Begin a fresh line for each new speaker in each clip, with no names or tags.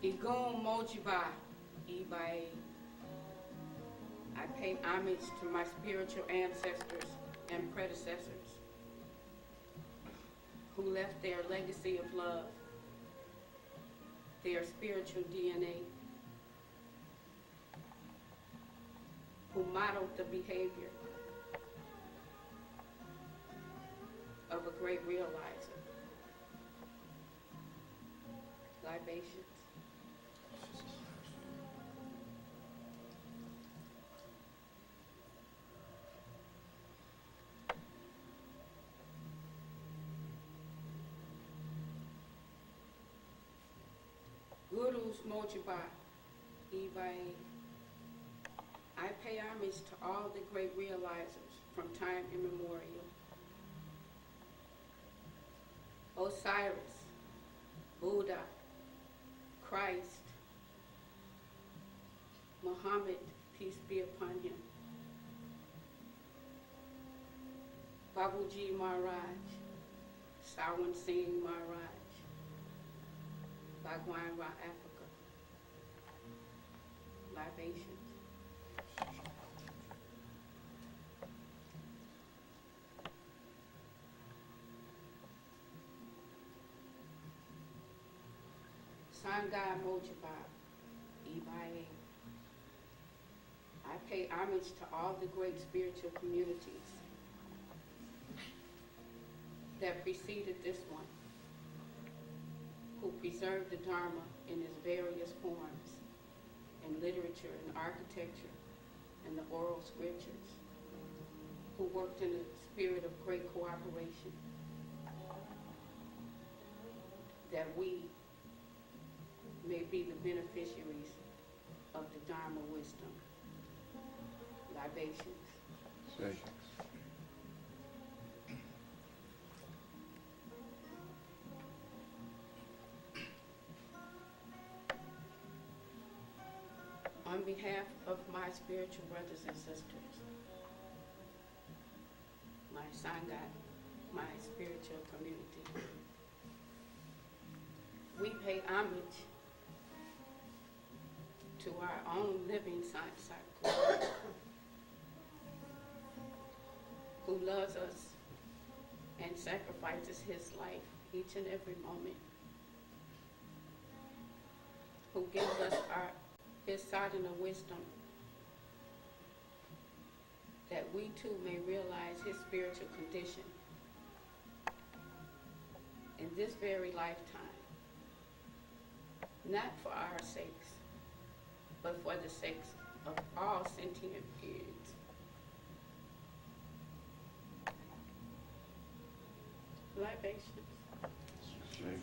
Igum Mojiba Ibai. I pay homage to my spiritual ancestors and predecessors who left their legacy of love, their spiritual DNA, who modeled the behavior of a great realizer. Libations. Gurus Mojiba Ibai. I pay homage to all the great realizers from time immemorial. Osiris, Buddha, Christ, Muhammad, peace be upon him, Babuji Maharaj, Sawan Singh Maharaj, Bhagwan, Afrika, libations. Sangha Mojiba Ibaye. I pay homage to all the great spiritual communities that preceded this one, who preserved the Dharma in its various forms, in literature and architecture and the oral scriptures, who worked in a spirit of great cooperation, that we may be the beneficiaries of the Dharma wisdom. Libations.
Say.
On behalf of my spiritual brothers and sisters, my Sangha, my spiritual community, we pay homage to our own living science cycle, who loves us and sacrifices his life each and every moment, who gives us his sadhana wisdom, that we too may realize his spiritual condition in this very lifetime, not for our sakes, but for the sakes of all sentient beings. Libations.
Say.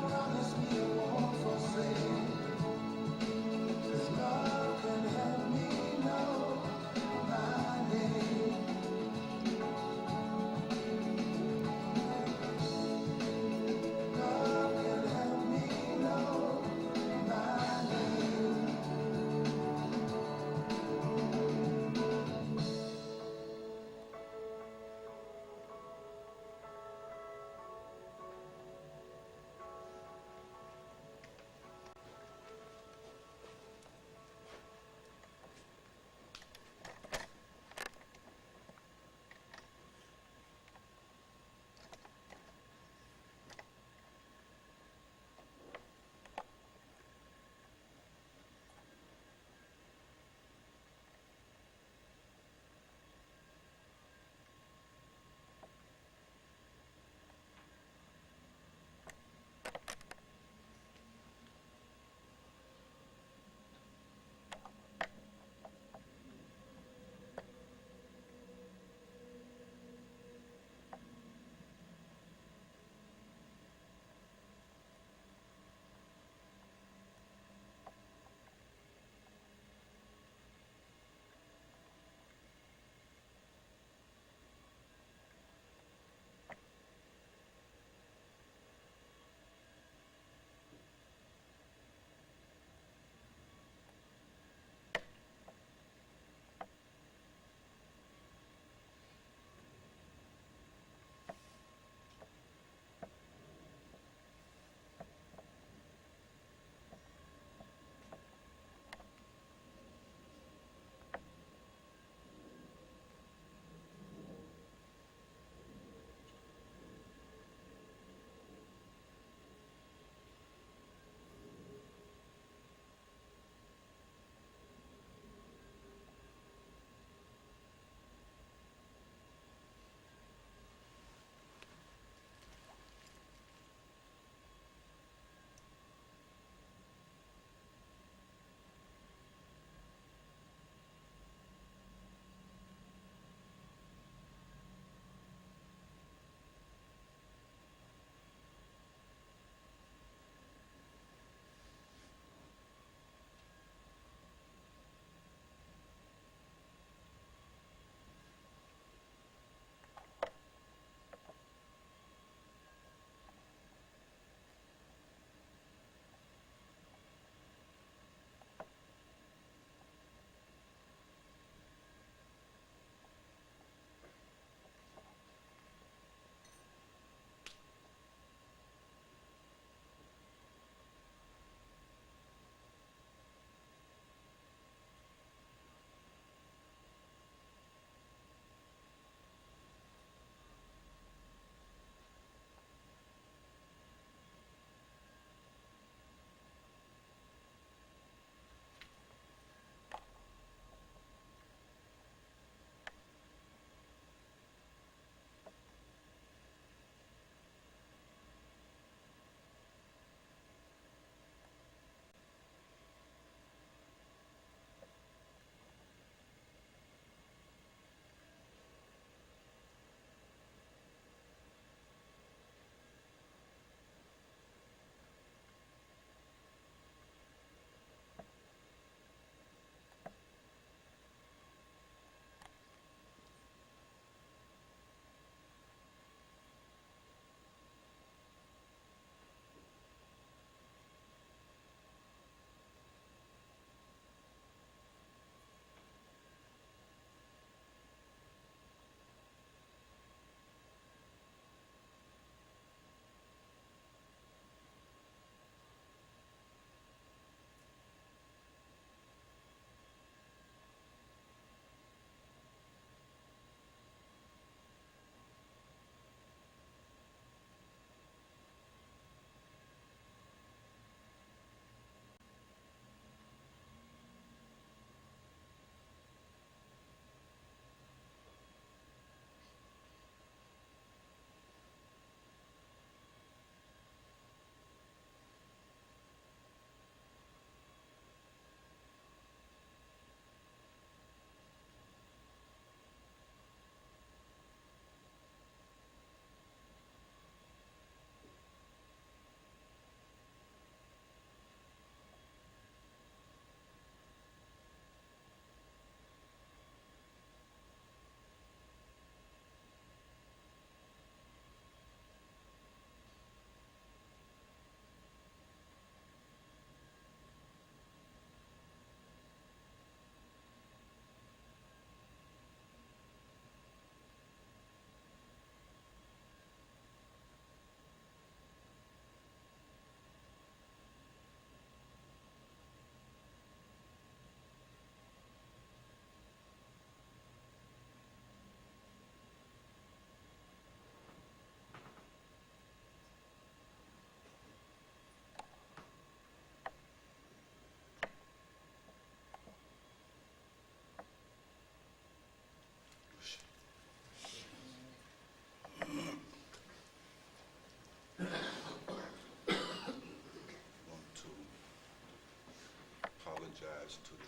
Promise me you won't forsake. 'Cause love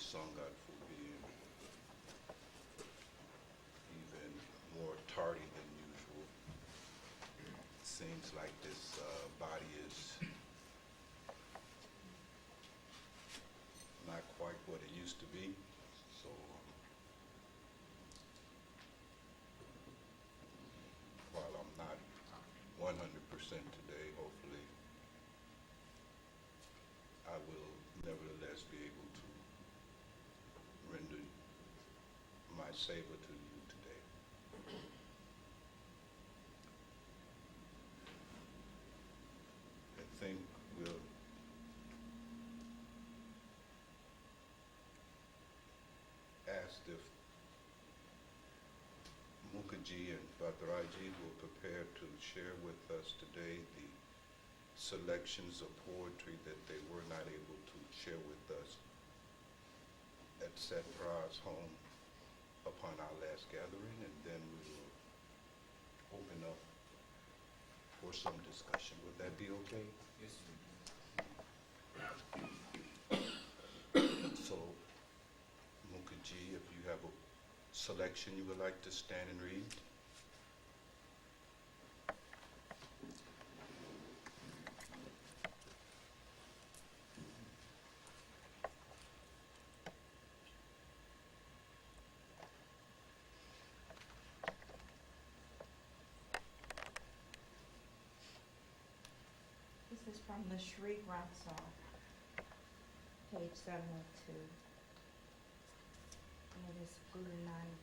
sung God for being even more tardy than usual. It seems like this body is not quite what it used to be. So while I'm not 100% today, hopefully I will nevertheless be able to render my savor to you today. I think we'll ask if Mukherjee and Bhadraji will prepare to share with us today the selections of poetry that they were not able to share with us at Setra's home upon our last gathering, and then we will open up for some discussion. Would that be okay?
Yes, sir.
So, Mukherjee, if you have a selection you would like to stand and read.
This is from the Sri Granth Sahib, page 702. And it is Guru Nanak.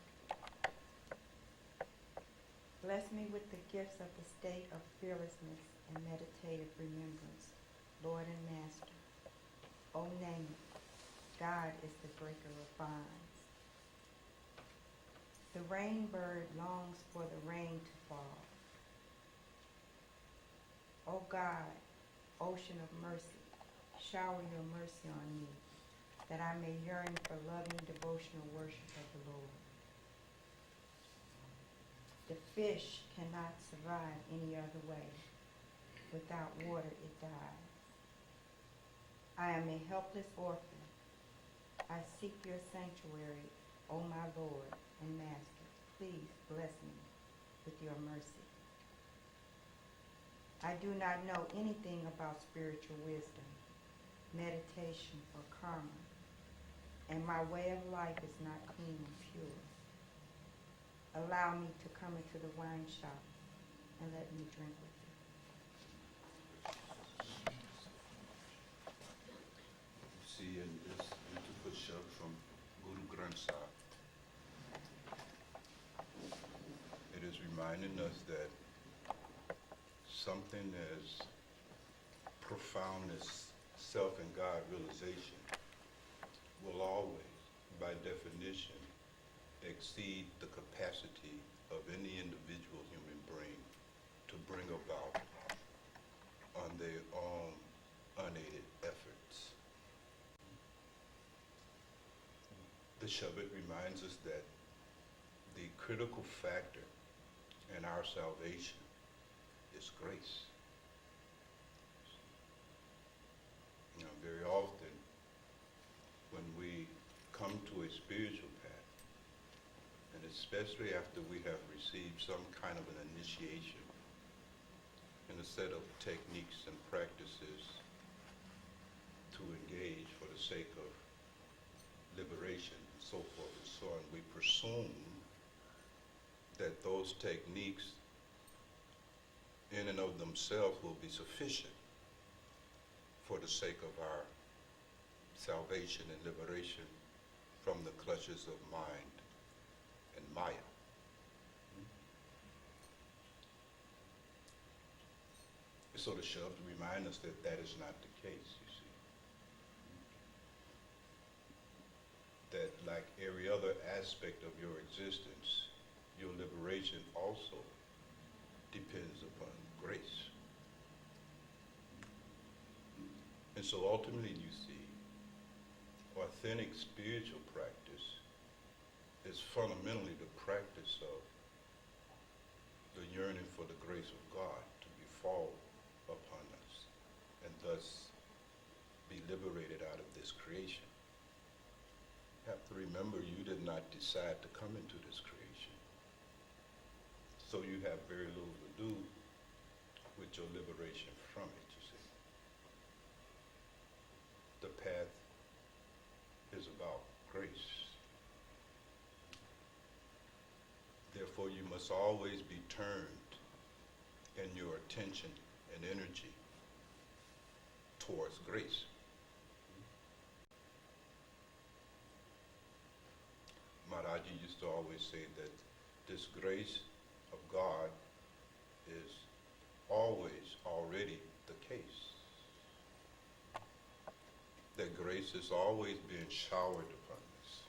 Bless me with the gifts of the state of fearlessness and meditative remembrance, Lord and Master. O name it, God is the breaker of bonds. The rain bird longs for the rain to fall. O God, ocean of mercy, shower your mercy on me, that I may yearn for loving devotional worship of the Lord. The fish cannot survive any other way. Without water it dies. I am a helpless orphan. I seek your sanctuary, O my Lord and Master. Please bless me with your mercy. I do not know anything about spiritual wisdom, meditation, or karma, and my way of life is not clean and pure. Allow me to come into the wine shop and let me drink with you.
You see in this beautiful shot from Guru Granth Sahib, it is reminding us that something as profound as self and God realization will always, by definition, exceed the capacity of any individual human brain to bring about on their own unaided efforts. The Shabbat reminds us that the critical factor in our salvation is grace. You know, very often when we come to a spiritual path, and especially after we have received some kind of an initiation in a set of techniques and practices to engage for the sake of liberation and so forth and so on, we presume that those techniques in and of themselves will be sufficient for the sake of our salvation and liberation from the clutches of mind and Maya. So the Shabd remind us that that is not the case, you see. That like every other aspect of your existence, your liberation also depends upon grace. And so ultimately you see, authentic spiritual practice is fundamentally the practice of the yearning for the grace of God to befall upon us and thus be liberated out of this creation. have to remember you did not decide to come into this creation. So you have very little to do with your liberation from it, you see. The path is about grace. Therefore, you must always be turned in your attention and energy towards grace. Maharaji used to always say that this grace of God is always already the case. That grace is always being showered upon us.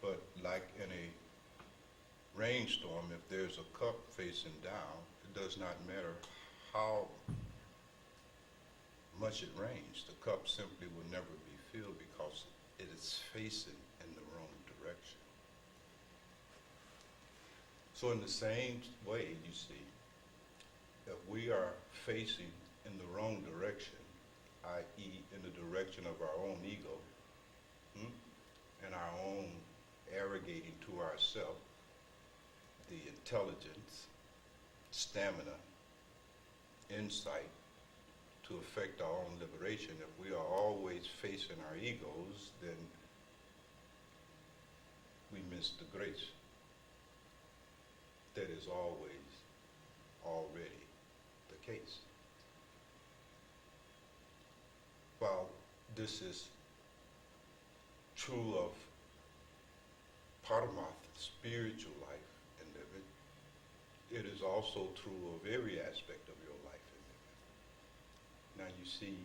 But like in a rainstorm, if there's a cup facing down, it does not matter how much it rains, the cup simply will never be filled because it is facing in the wrong direction. So in the same way, you see, if we are facing in the wrong direction, i.e. in the direction of our own ego, and our own arrogating to ourselves the intelligence, stamina, insight to effect our own liberation, if we are always facing our egos, then we miss the grace that is always already the case. While this is true of Paramath, spiritual life and living, it is also true of every aspect of your life and living. Now you see,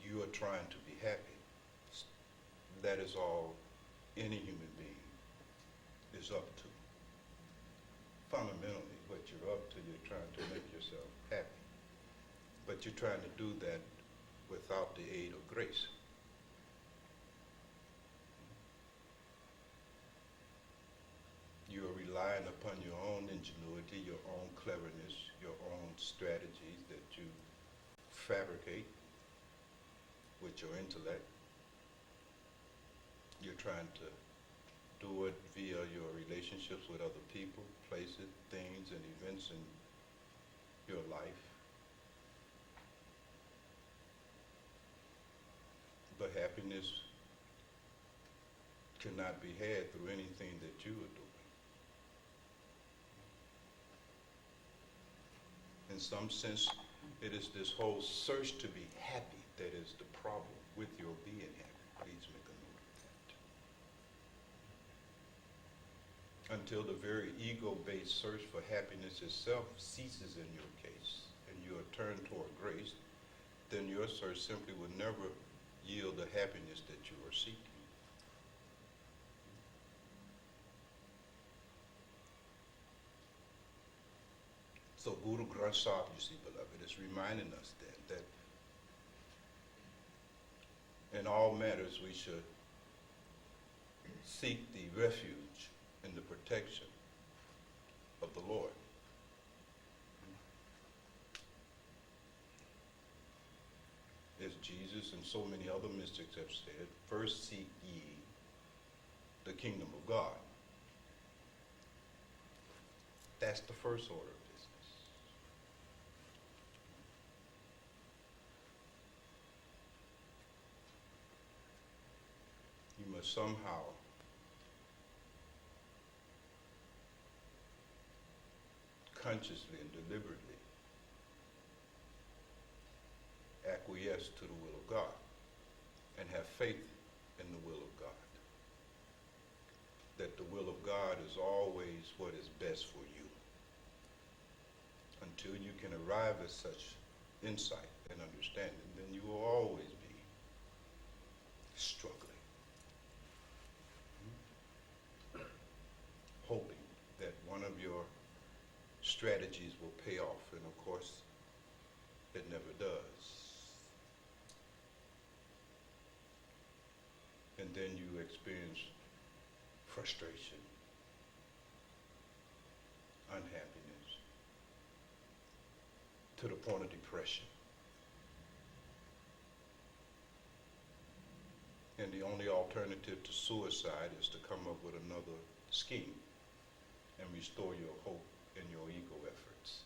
you are trying to be happy. That is all any human being is up to. Fundamentally, what you're up to, you're trying to make yourself happy. But you're trying to do that without the aid of grace. You are relying upon your own ingenuity, your own cleverness, your own strategies that you fabricate with your intellect. You're trying to do it via your relationships with other people, places, things, and events in your life. But happiness cannot be had through anything that you are doing. In some sense, it is this whole search to be happy that is the problem with your being happy. Please make a note of that. Until the very ego-based search for happiness itself ceases in your case, and you are turned toward grace, then your search simply will never yield the happiness that you are seeking. So Guru Granth Sahib, you see, beloved, is reminding us then that in all matters we should seek the refuge and the protection of the Lord. As Jesus and so many other mystics have said, first seek ye the kingdom of God. That's the first order of business. You must somehow consciously and deliberately acquiesce to the will of God and have faith in the will of God. That the will of God is always what is best for you. Until you can arrive at such insight and understanding, then you will always be struggling, hoping that one of your strategies will pay off, and of course, it never does. And then you experience frustration, unhappiness, to the point of depression. And the only alternative to suicide is to come up with another scheme and restore your hope and your ego efforts.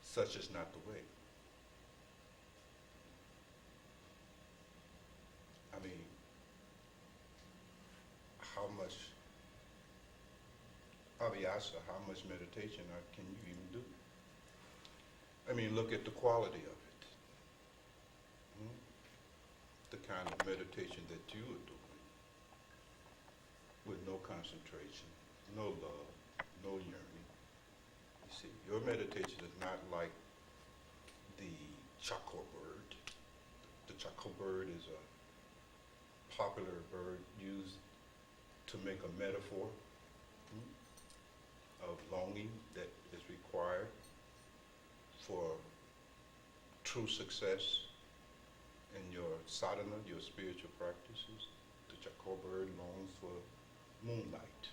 Such is not the way. I mean, how much abhyasa, how much meditation can you even do? I mean, look at the quality of it. The kind of meditation that you are doing with no concentration, no love, no yearning. You see, your meditation is not like the chaco bird. The chaco bird is a popular bird used to make a metaphor of longing that is required for true success in your sadhana, your spiritual practices. The chaco bird longs for moonlight,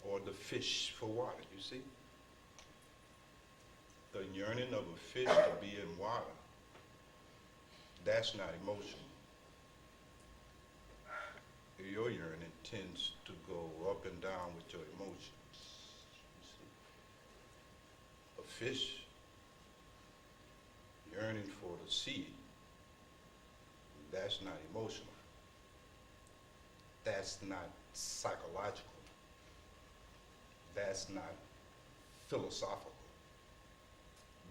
or the fish for water, you see? The yearning of a fish to be in water, that's not emotion. Your yearning tends to go up and down with your emotions. You see? A fish yearning for the sea, that's not emotional. That's not psychological. That's not philosophical.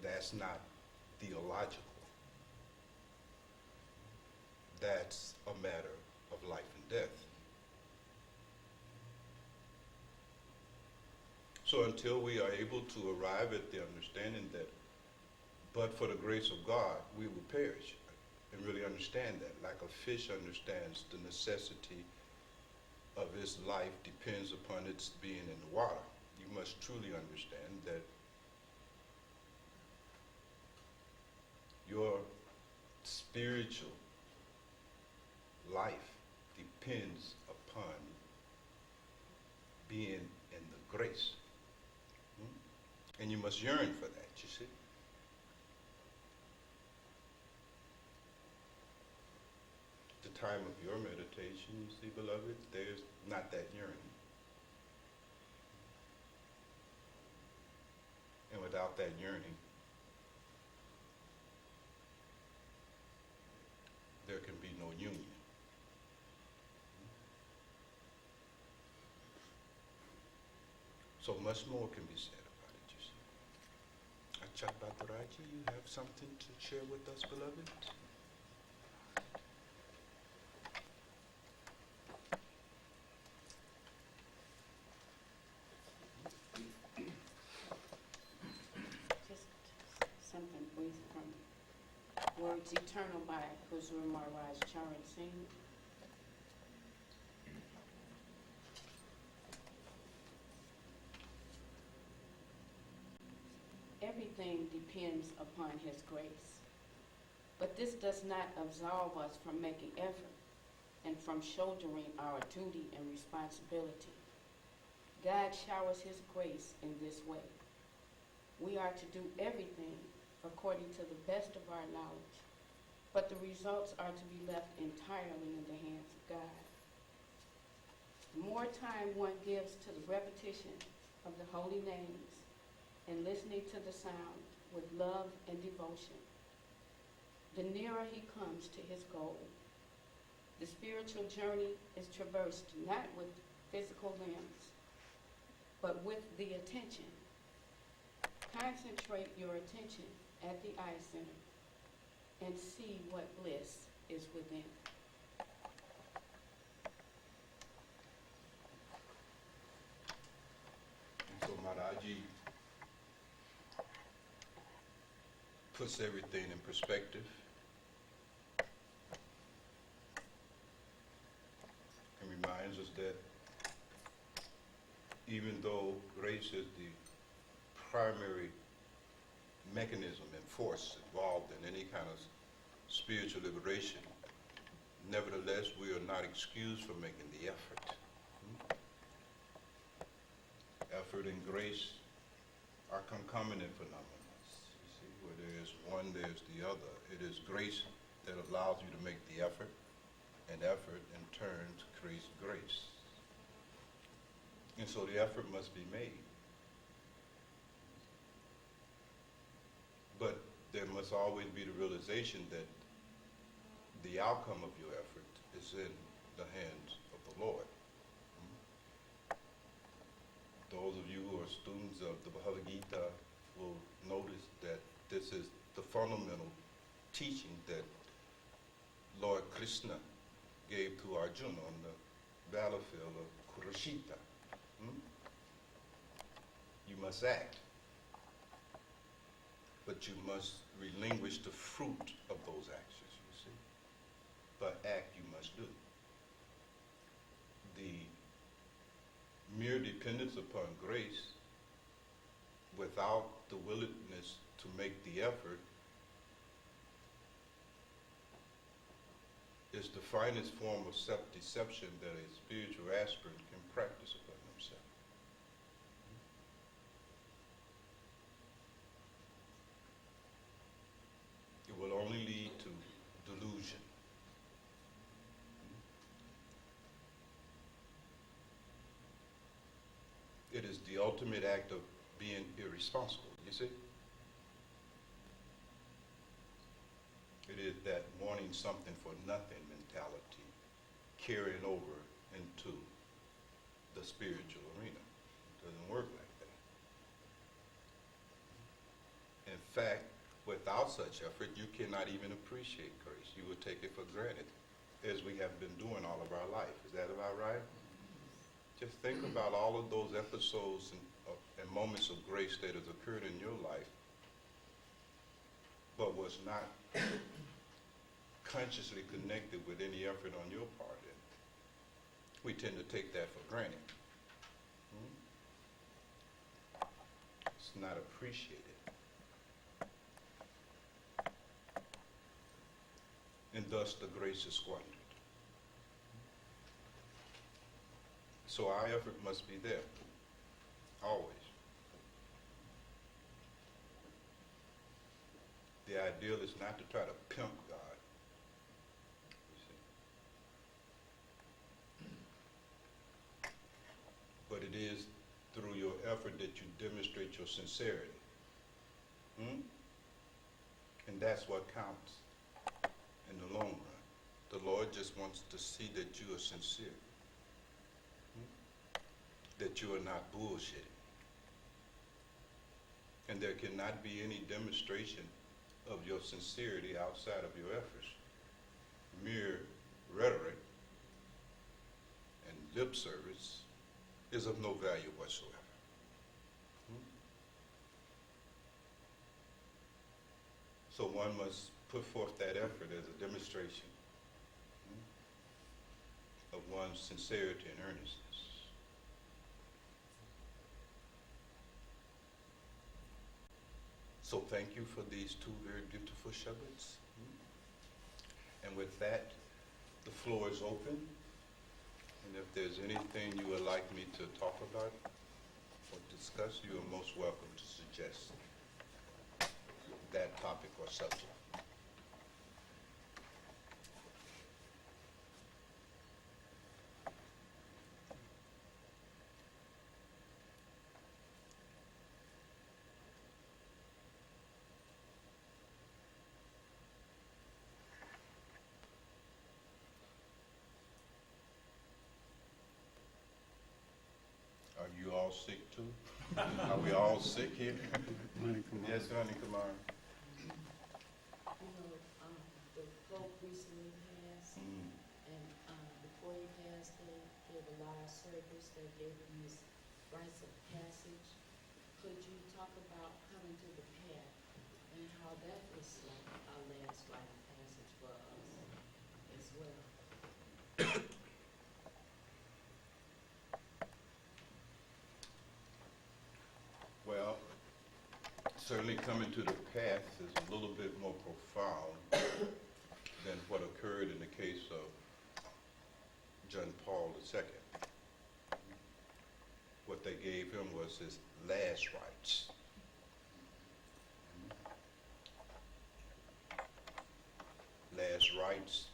That's not theological. That's a matter of life and death. So until we are able to arrive at the understanding that, but for the grace of God, we will perish, and really understand that, like a fish understands the necessity of its life depends upon its being in the water. You must truly understand that your spiritual life depends upon being in the grace. And you must yearn for that, you see. The time of your meditation, you see, beloved, there's not that yearning. And without that yearning, there can be no union. So much more can be said about it, you see. Achat Bhattaraji, you have something to share with us, beloved?
Just something brief from Words Eternal by Huzur Maharaj Charan Singh. Everything depends upon His grace. But this does not absolve us from making effort and from shouldering our duty and responsibility. God showers His grace in this way. We are to do everything according to the best of our knowledge, but the results are to be left entirely in the hands of God. The more time one gives to the repetition of the holy names and listening to the sound with love and devotion, the nearer he comes to his goal. The spiritual journey is traversed not with physical limbs, but with the attention. Concentrate your attention at the eye center and see what bliss is within.
And so Maharaji puts everything in perspective. And reminds us that even though grace is the primary mechanism and force involved in any kind of spiritual liberation, nevertheless, we are not excused from making the effort. Effort and grace are concomitant phenomena. You see, where there is one, there's the other. It is grace that allows you to make the effort, and effort in turn creates grace. And so the effort must be made. But there must always be the realization that the outcome of your effort is in the hands of the Lord. Those of you who are students of the Bhagavad Gita will notice that this is the fundamental teaching that Lord Krishna gave to Arjuna on the battlefield of Kurukshetra. You must act, but you must relinquish the fruit of those actions, you see. But act you must do. The mere dependence upon grace without the willingness to make the effort is the finest form of self-deception that a spiritual aspirant can practice upon himself. It will only lead to delusion. It is the ultimate act of being irresponsible, you see? It is that wanting something for nothing mentality carrying over into the spiritual arena. It doesn't work like that. In fact, without such effort, you cannot even appreciate grace. You will take it for granted, as we have been doing all of our life. Is that about right? Just think about all of those episodes and moments of grace that has occurred in your life, but was not consciously connected with any effort on your part. And we tend to take that for granted. It's not appreciated. And thus the grace is squandered. So our effort must be there, always. The ideal is not to try to pimp God, you see. But it is through your effort that you demonstrate your sincerity. And that's what counts in the long run. The Lord just wants to see that you are sincere. That you are not bullshitting. And there cannot be any demonstration of your sincerity outside of your efforts. Mere rhetoric and lip service is of no value whatsoever. So one must put forth that effort as a demonstration of one's sincerity and earnestness. So thank you for these two very beautiful shabads. And with that, the floor is open. And if there's anything you would like me to talk about or discuss, you are most welcome to suggest that topic or subject. Are you all sick too? Are we all sick here? Yes, Honey Kumar.
You know, the Pope recently passed, and before he passed, they gave a large service. They gave him his rites of passage. Could you talk about coming to the path and how that was like our last rite of passage for us as well?
Well, certainly coming to the path is a little bit more profound than what occurred in the case of John Paul II. What they gave him was his last rites. last rites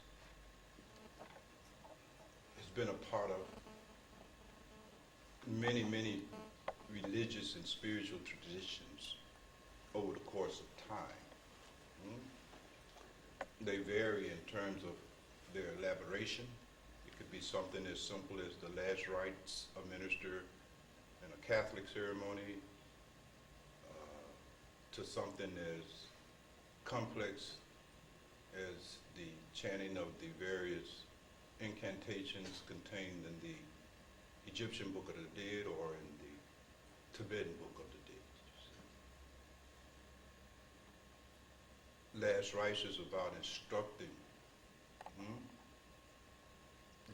has been a part of many, many religious and spiritual traditions over the course of time. They vary in terms of their elaboration. It could be something as simple as the last rites administered in a Catholic ceremony, to something as complex as the chanting of the various incantations contained in the Egyptian Book of the Dead or in the Tibetan Book of the Dead. Last rites is about instructing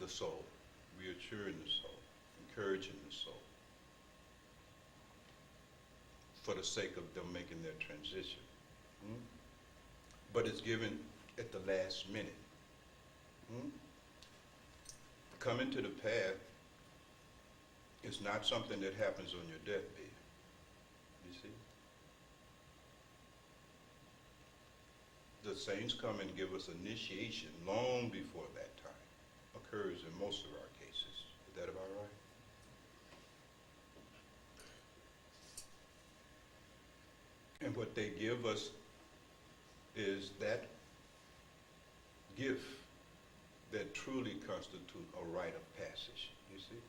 the soul, reassuring the soul, encouraging the soul, for the sake of them making their transition. But it's given at the last minute. Coming to the path is not something that happens on your deathbed, you see. The saints come and give us initiation long before that time. Occurs in most of our cases. Is that about right? And what they give us is that gift that truly constitutes a rite of passage, you see,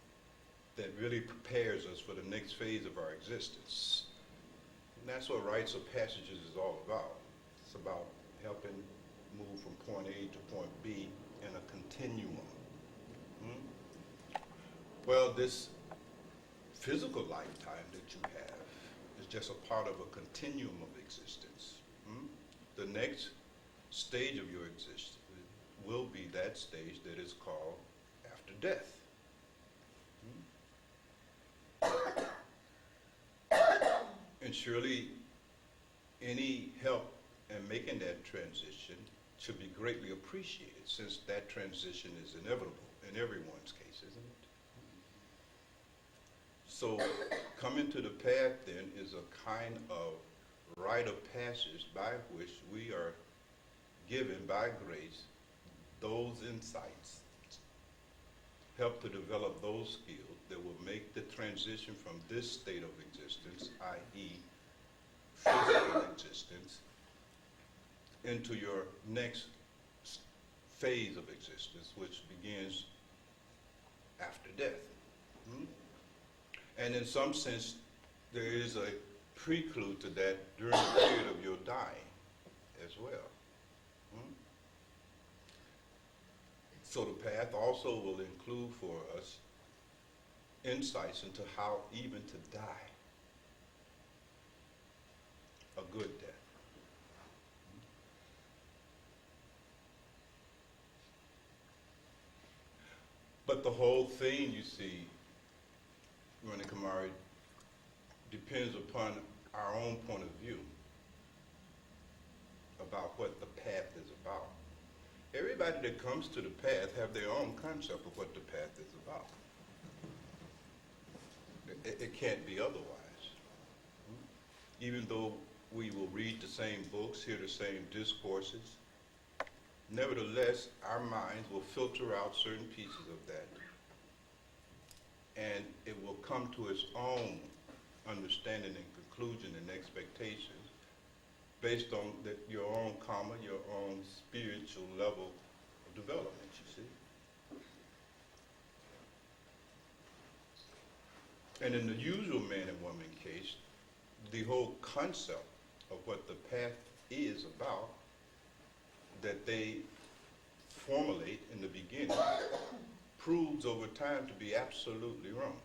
that really prepares us for the next phase of our existence. And that's what rites of passages is all about. It's about helping move from point A to point B in a continuum. Well, this physical lifetime that you have is just a part of a continuum of existence. The next stage of your existence will be that stage that is called after death. And surely any help in making that transition should be greatly appreciated, since that transition is inevitable in everyone's case, isn't it? So coming to the path then is a kind of rite of passage by which we are given by grace those insights, help to develop those skills that will make the transition from this state of existence, i.e. physical existence, into your next phase of existence, which begins after death. And in some sense, there is a prelude to that during the period of your dying as well. So the path also will include for us insights into how even to die a good death. But the whole thing, you see, Rani Kumari, depends upon our own point of view about what the path is about. Everybody that comes to the path have their own concept of what the path is about. It can't be otherwise. Even though we will read the same books, hear the same discourses, nevertheless, our minds will filter out certain pieces of that, and it will come to its own understanding and conclusion and expectations based on your own karma, your own spiritual level of development, you see. And in the usual man and woman case, the whole concept of what the path is about that they formulate in the beginning proves over time to be absolutely wrong.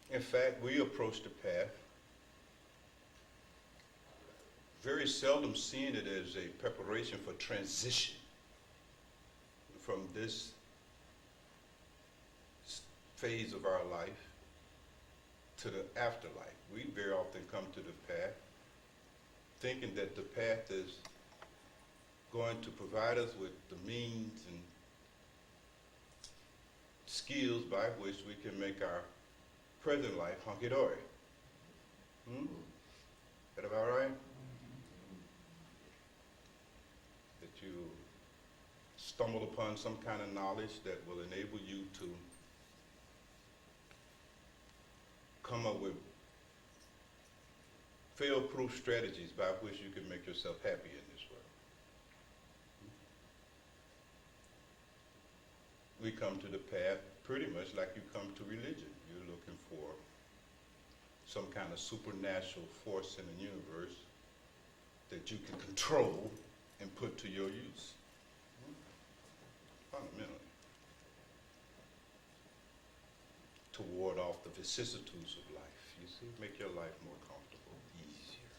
In fact, we approach the path very seldom seeing it as a preparation for transition from this phase of our life to the afterlife. We very often come to the path thinking that the path is going to provide us with the means and skills by which we can make our present life hunky-dory. That about right? That you stumble upon some kind of knowledge that will enable you to come up with fail-proof strategies by which you can make yourself happy in this world. We come to the path pretty much like you come to religion. You're looking for some kind of supernatural force in the universe that you can control and put to your use. Fundamentally. To ward off the vicissitudes of life, you see, make your life more comfortable, easier.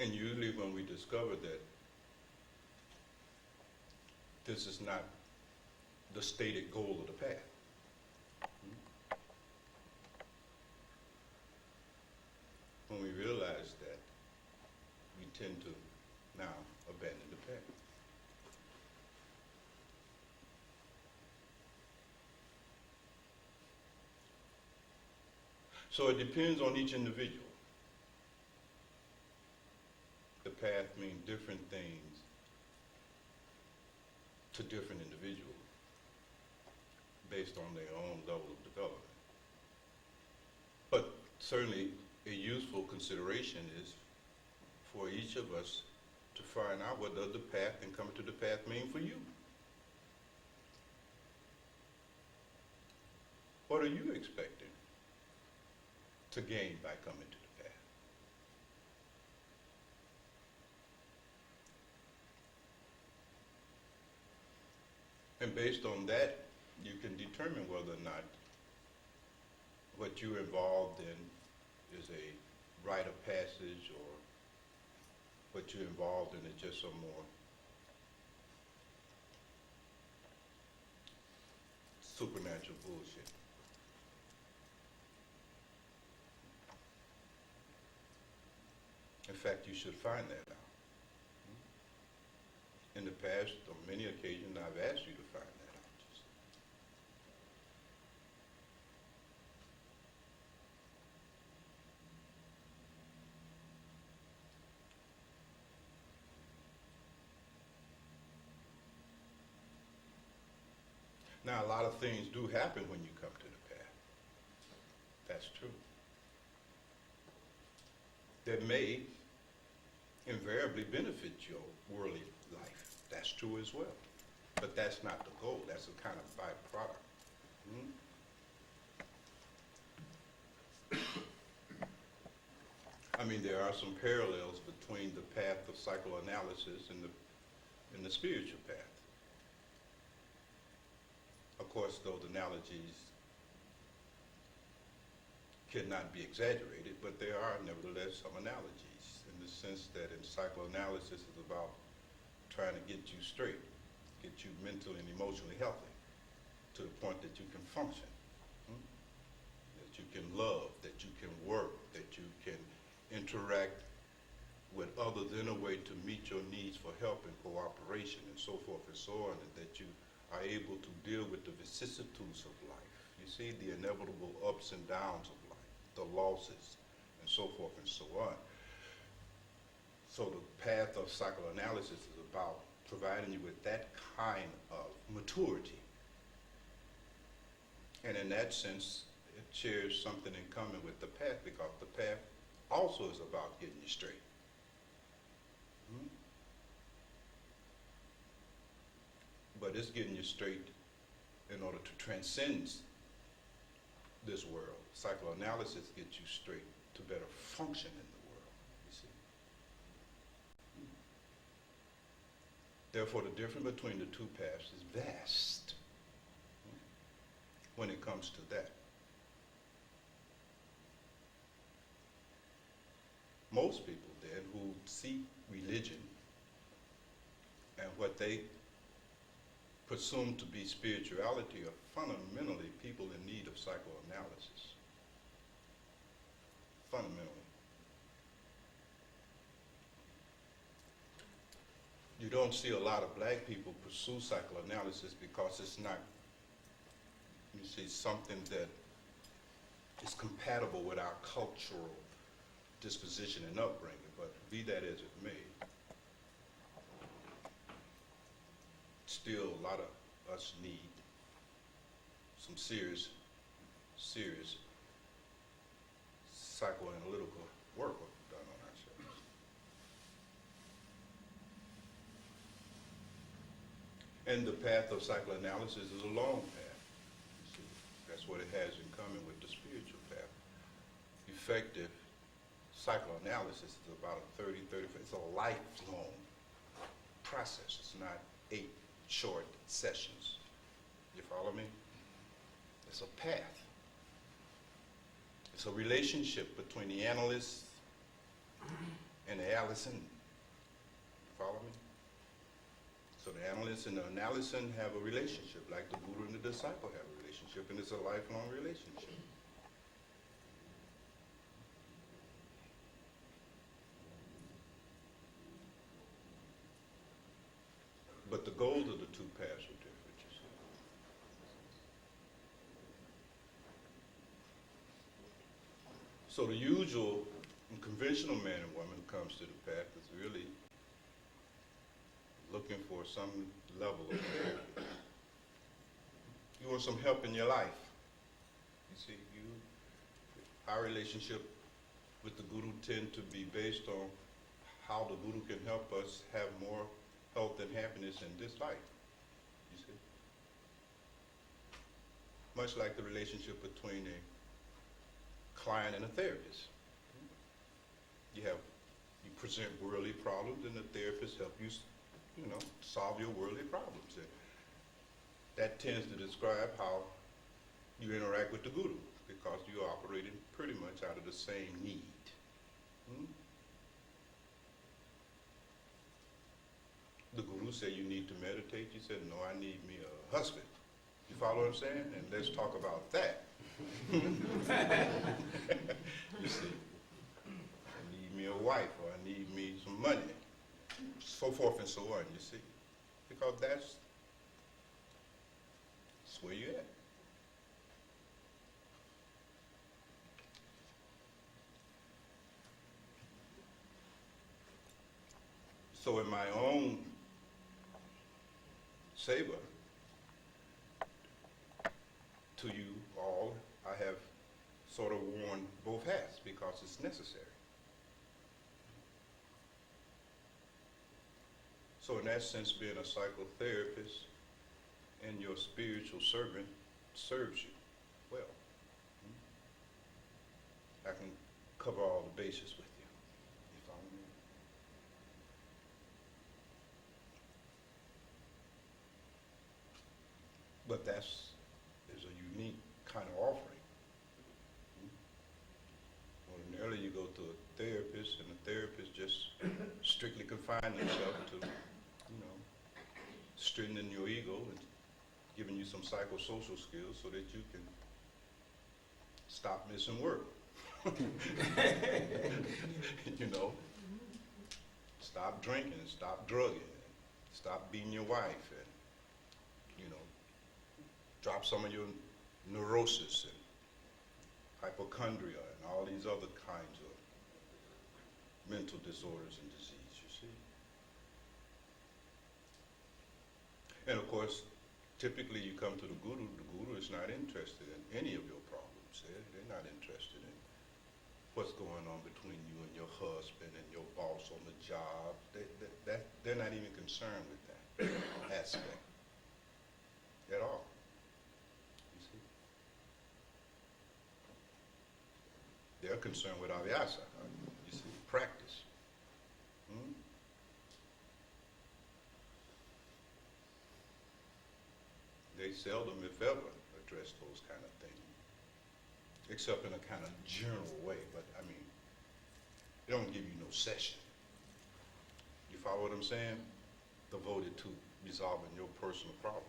And usually when we discover that this is not the stated goal of the path, when we realize that, we tend to now abandon the path. So it depends on each individual. The path means different things to different individuals based on their own level of development. But certainly a useful consideration is for each of us to find out what does the path and coming to the path mean for you. What are you expecting to gain by coming to the path? And based on that, you can determine whether or not what you're involved in is a rite of passage or what you're involved in is just some more supernatural bullshit. In fact, you should find that out. In the past, on many occasions, I've asked you to find that out. Now, a lot of things do happen when you come to the path. That's true. That may invariably benefit your worldly life. That's true as well. But that's not the goal. That's a kind of byproduct. I mean, there are some parallels between the path of psychoanalysis and the spiritual path. Of course, those analogies cannot be exaggerated, but there are nevertheless some analogies in the sense that in psychoanalysis is about trying to get you straight, get you mentally and emotionally healthy to the point that you can function, that you can love, that you can work, that you can interact with others in a way to meet your needs for help and cooperation and so forth and so on, and that you are able to deal with the vicissitudes of life. You see, the inevitable ups and downs of life, the losses, and so forth and so on. So the path of psychoanalysis is about providing you with that kind of maturity. And in that sense, it shares something in common with the path, because the path also is about getting you straight. But it's getting you straight in order to transcend this world. Psychoanalysis gets you straight to better function in the world, you see. Therefore, the difference between the two paths is vast when it comes to that. Most people then who seek religion and what they presume to be spirituality are fundamentally people in need of psychoanalysis. Fundamentally. You don't see a lot of black people pursue psychoanalysis because it's not, you see, something that is compatible with our cultural disposition and upbringing, but be that as it may, still a lot of us need some serious psychoanalytical work done on ourselves. And the path of psychoanalysis is a long path. You see, that's what it has in common with the spiritual path. Effective psychoanalysis is about a 30, it's a lifelong process. It's not 8 short sessions. You follow me? It's a path. It's a relationship between the analyst and the Allison. You follow me? So the analyst and the analysan have a relationship, like the guru and the disciple have a relationship, and it's a lifelong relationship. But the goals of the two paths are different, you see. So the usual and conventional man and woman who comes to the path is really looking for some level of help. You want some help in your life. You see, our relationship with the guru tend to be based on how the guru can help us have more health and happiness in this life, you see. Much like the relationship between a client and a therapist. You present worldly problems, and the therapist helps you, solve your worldly problems. And that tends to describe how you interact with the guru, because you're operating pretty much out of the same need. The guru said you need to meditate. You said, no, I need me a husband. You follow what I'm saying? And let's talk about that. You see, I need me a wife, or I need me some money, so forth and so on, you see. Because that's where you're at. So in my own Saber, to you all, I have sort of worn both hats because it's necessary. So in that sense, being a psychotherapist and your spiritual servant serves you well. I can cover all the bases with you. You follow me? But is a unique kind of offering. Ordinarily, you go to a therapist, and the therapist just strictly confine themselves to, strengthening your ego and giving you some psychosocial skills so that you can stop missing work. Stop drinking, stop drugging, stop beating your wife, and, drop some of your neurosis and hypochondria and all these other kinds of mental disorders and disease, you see. And of course, typically you come to the guru is not interested in any of your problems. They're not interested in what's going on between you and your husband and your boss on the job. They're not even concerned with that aspect at all. You see? They're concerned with avyasa, you see, practice. They seldom, if ever, address those kind of things, except in a kind of general way. But I mean, they don't give you no session. You follow what I'm saying? Devoted to resolving your personal problems.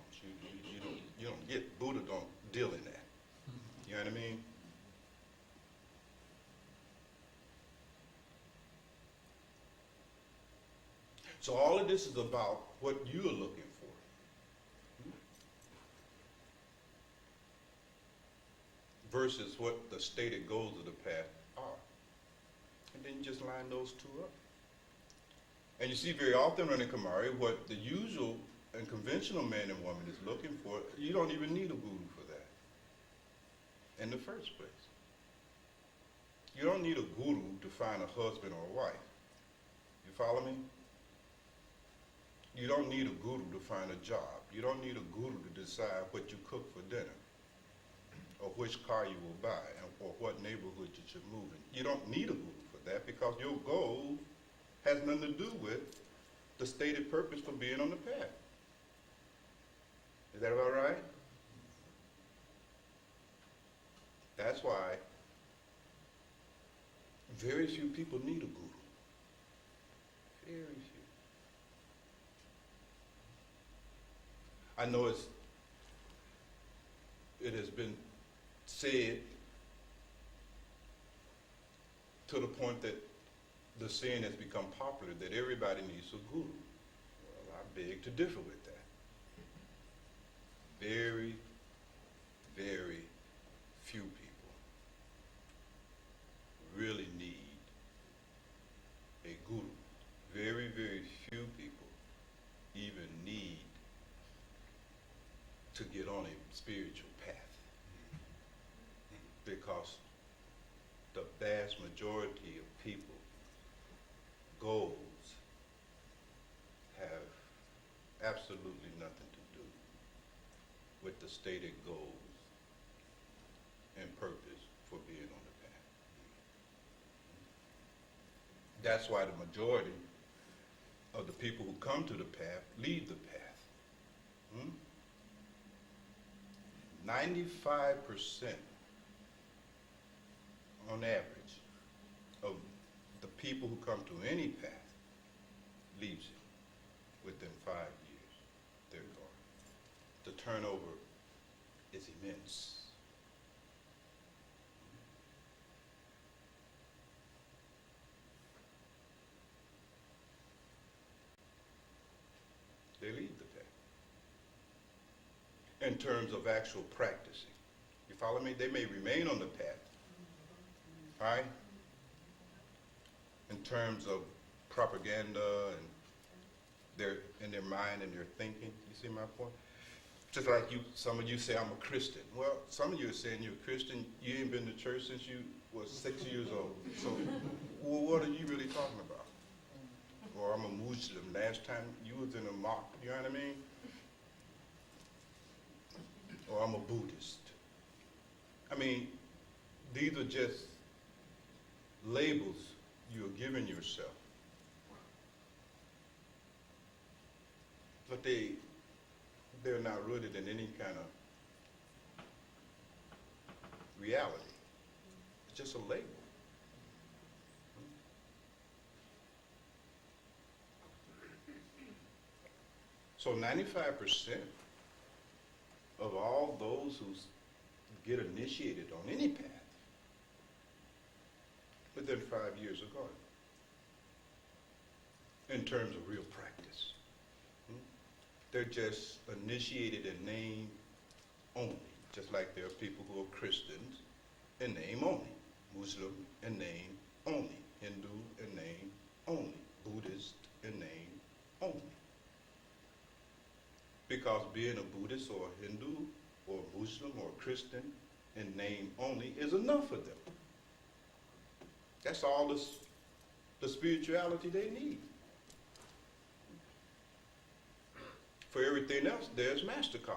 You don't get, Buddha don't deal in that. You know what I mean? So all of this is about what you are looking for versus what the stated goals of the path are. And then you just line those two up. And you see very often, Rene Kamari, what the usual and conventional man and woman is looking for, you don't even need a guru for that in the first place. You don't need a guru to find a husband or a wife. You follow me? You don't need a guru to find a job. You don't need a guru to decide what you cook for dinner or which car you will buy or what neighborhood you should move in. You don't need a guru for that because your goal has nothing to do with the stated purpose for being on the path. Is that about right? That's why very few people need a guru. Very few. I know it has been said to the point that the saying has become popular that everybody needs a guru. Well, I beg to differ with that. Very, very few people really need a guru. Very, very few people even need to get on a spiritual path because the vast majority of people goals have absolutely nothing to do with the stated goals and purpose for being on the path. That's why the majority of the people who come to the path leave the path. 95% on average of the people who come to any path leaves it within 5 years. They're gone. The turnover is immense. They leave the path. In terms of actual practicing. You follow me? They may remain on the path. Right? In terms of propaganda and in their mind and their thinking. You see my point? Just like some of you say, I'm a Christian. Well, some of you are saying you're a Christian. You ain't been to church since you were 6 years old. So, well, what are you really talking about? Or I'm a Muslim. Last time you was in a mosque, you know what I mean? Or I'm a Buddhist. I mean, these are just labels you're giving yourself. But they're not rooted in any kind of reality. It's just a label. So 95% of all those who get initiated on any path within 5 years are gone in terms of real practice. They're just initiated in name only, just like there are people who are Christians in name only, Muslim in name only, Hindu in name only, Buddhist in name only. Because being a Buddhist or a Hindu or a Muslim or a Christian in name only is enough for them. That's all the spirituality they need. For everything else, there's MasterCard.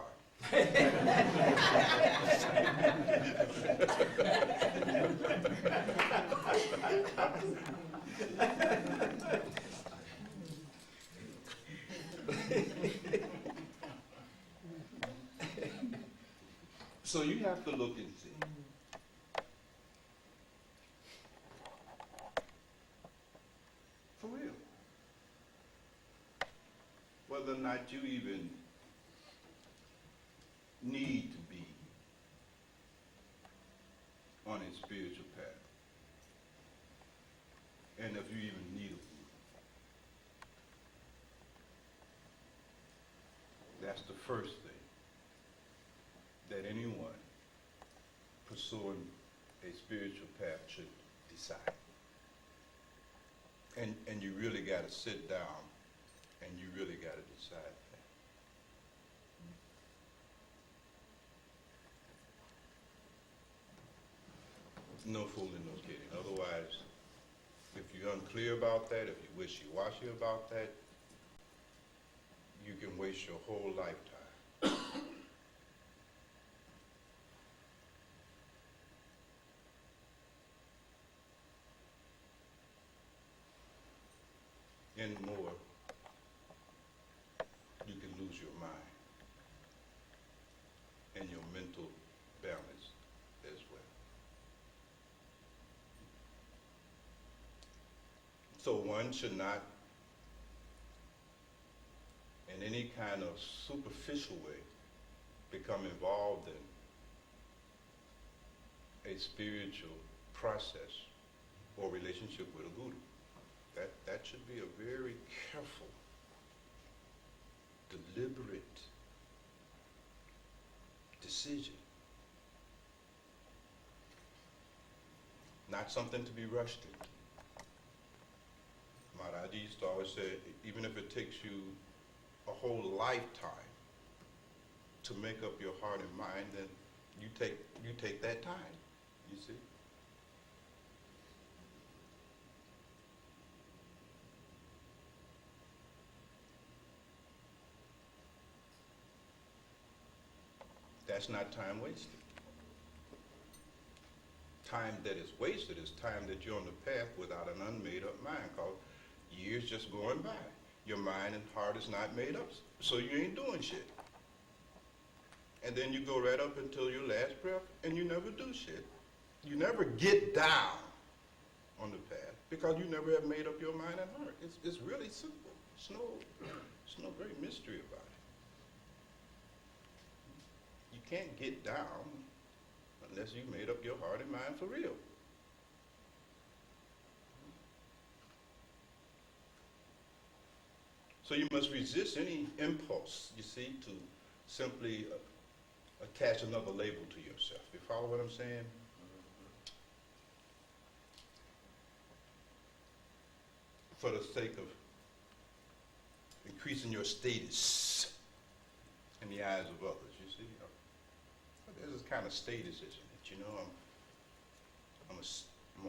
So you have to look and see. For real. Whether or not you even need to be on a spiritual path. And if you even need a guru. That's the first thing that anyone pursuing a spiritual path should decide. And you really got to sit down and you really got to decide that. No fooling, no kidding. Otherwise, if you're unclear about that, if you're wishy-washy about that, you can waste your whole lifetime. And more, you can lose your mind and your mental balance as well. So one should not, in any kind of superficial way, become involved in a spiritual process or relationship with a guru. That should be a very careful, deliberate decision. Not something to be rushed into. Maharaji used to always say, even if it takes you a whole lifetime to make up your heart and mind, then you take that time, you see. That's not time wasted. Time that is wasted is time that you're on the path without an unmade up mind, called years just going by. Your mind and heart is not made up, so you ain't doing shit. And then you go right up until your last breath and you never do shit. You never get down on the path because you never have made up your mind and heart. It's really simple. There's no great mystery about it. You can't get down unless you made up your heart and mind for real. So you must resist any impulse, you see, to simply attach another label to yourself. You follow what I'm saying? For the sake of increasing your status in the eyes of others, you see. This is kind of status, isn't it? You know, I'm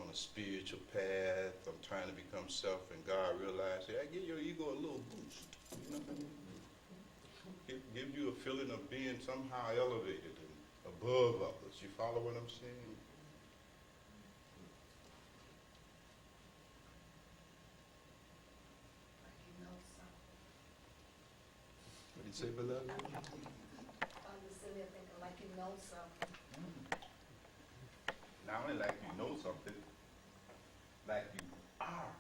on a spiritual path. I'm trying to become self, and God realized, hey, I give your ego a little boost. You know, give you a feeling of being somehow elevated and above others. You follow what I'm saying?
Like you know something.
What did you say, beloved?
I'm just sitting there thinking like you know something.
Not only like you know something, like you are.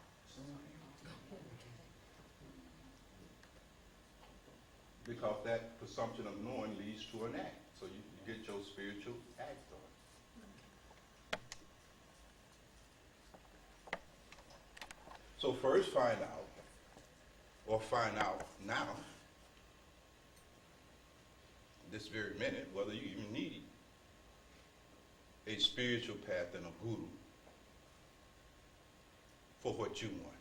Because that presumption of knowing leads to an act. So you get your spiritual act on. So first find out now, this very minute, whether you even need a spiritual path and a guru for what you want.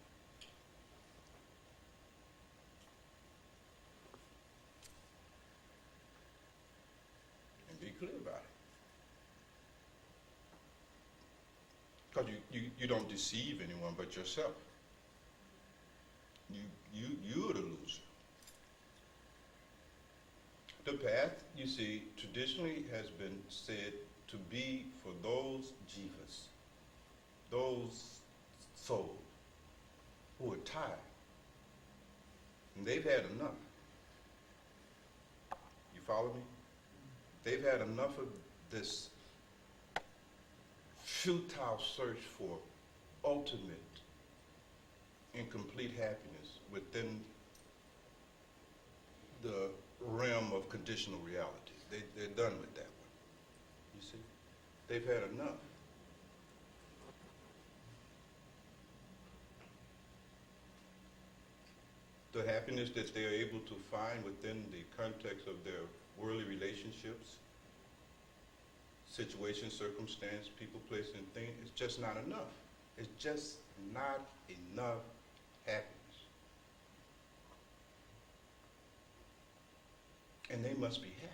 And be clear about it. Because you don't deceive anyone but yourself. You're the loser. The path, you see, traditionally has been said to be for those jivas, those souls who are tired. And they've had enough. You follow me? They've had enough of this futile search for ultimate and complete happiness within the realm of conditional reality. They're done with that one. You see? They've had enough. The the happiness that they're able to find within the context of their worldly relationships, situation, circumstance, people, place, and thing, is just not enough. It's just not enough happiness. And they must be happy.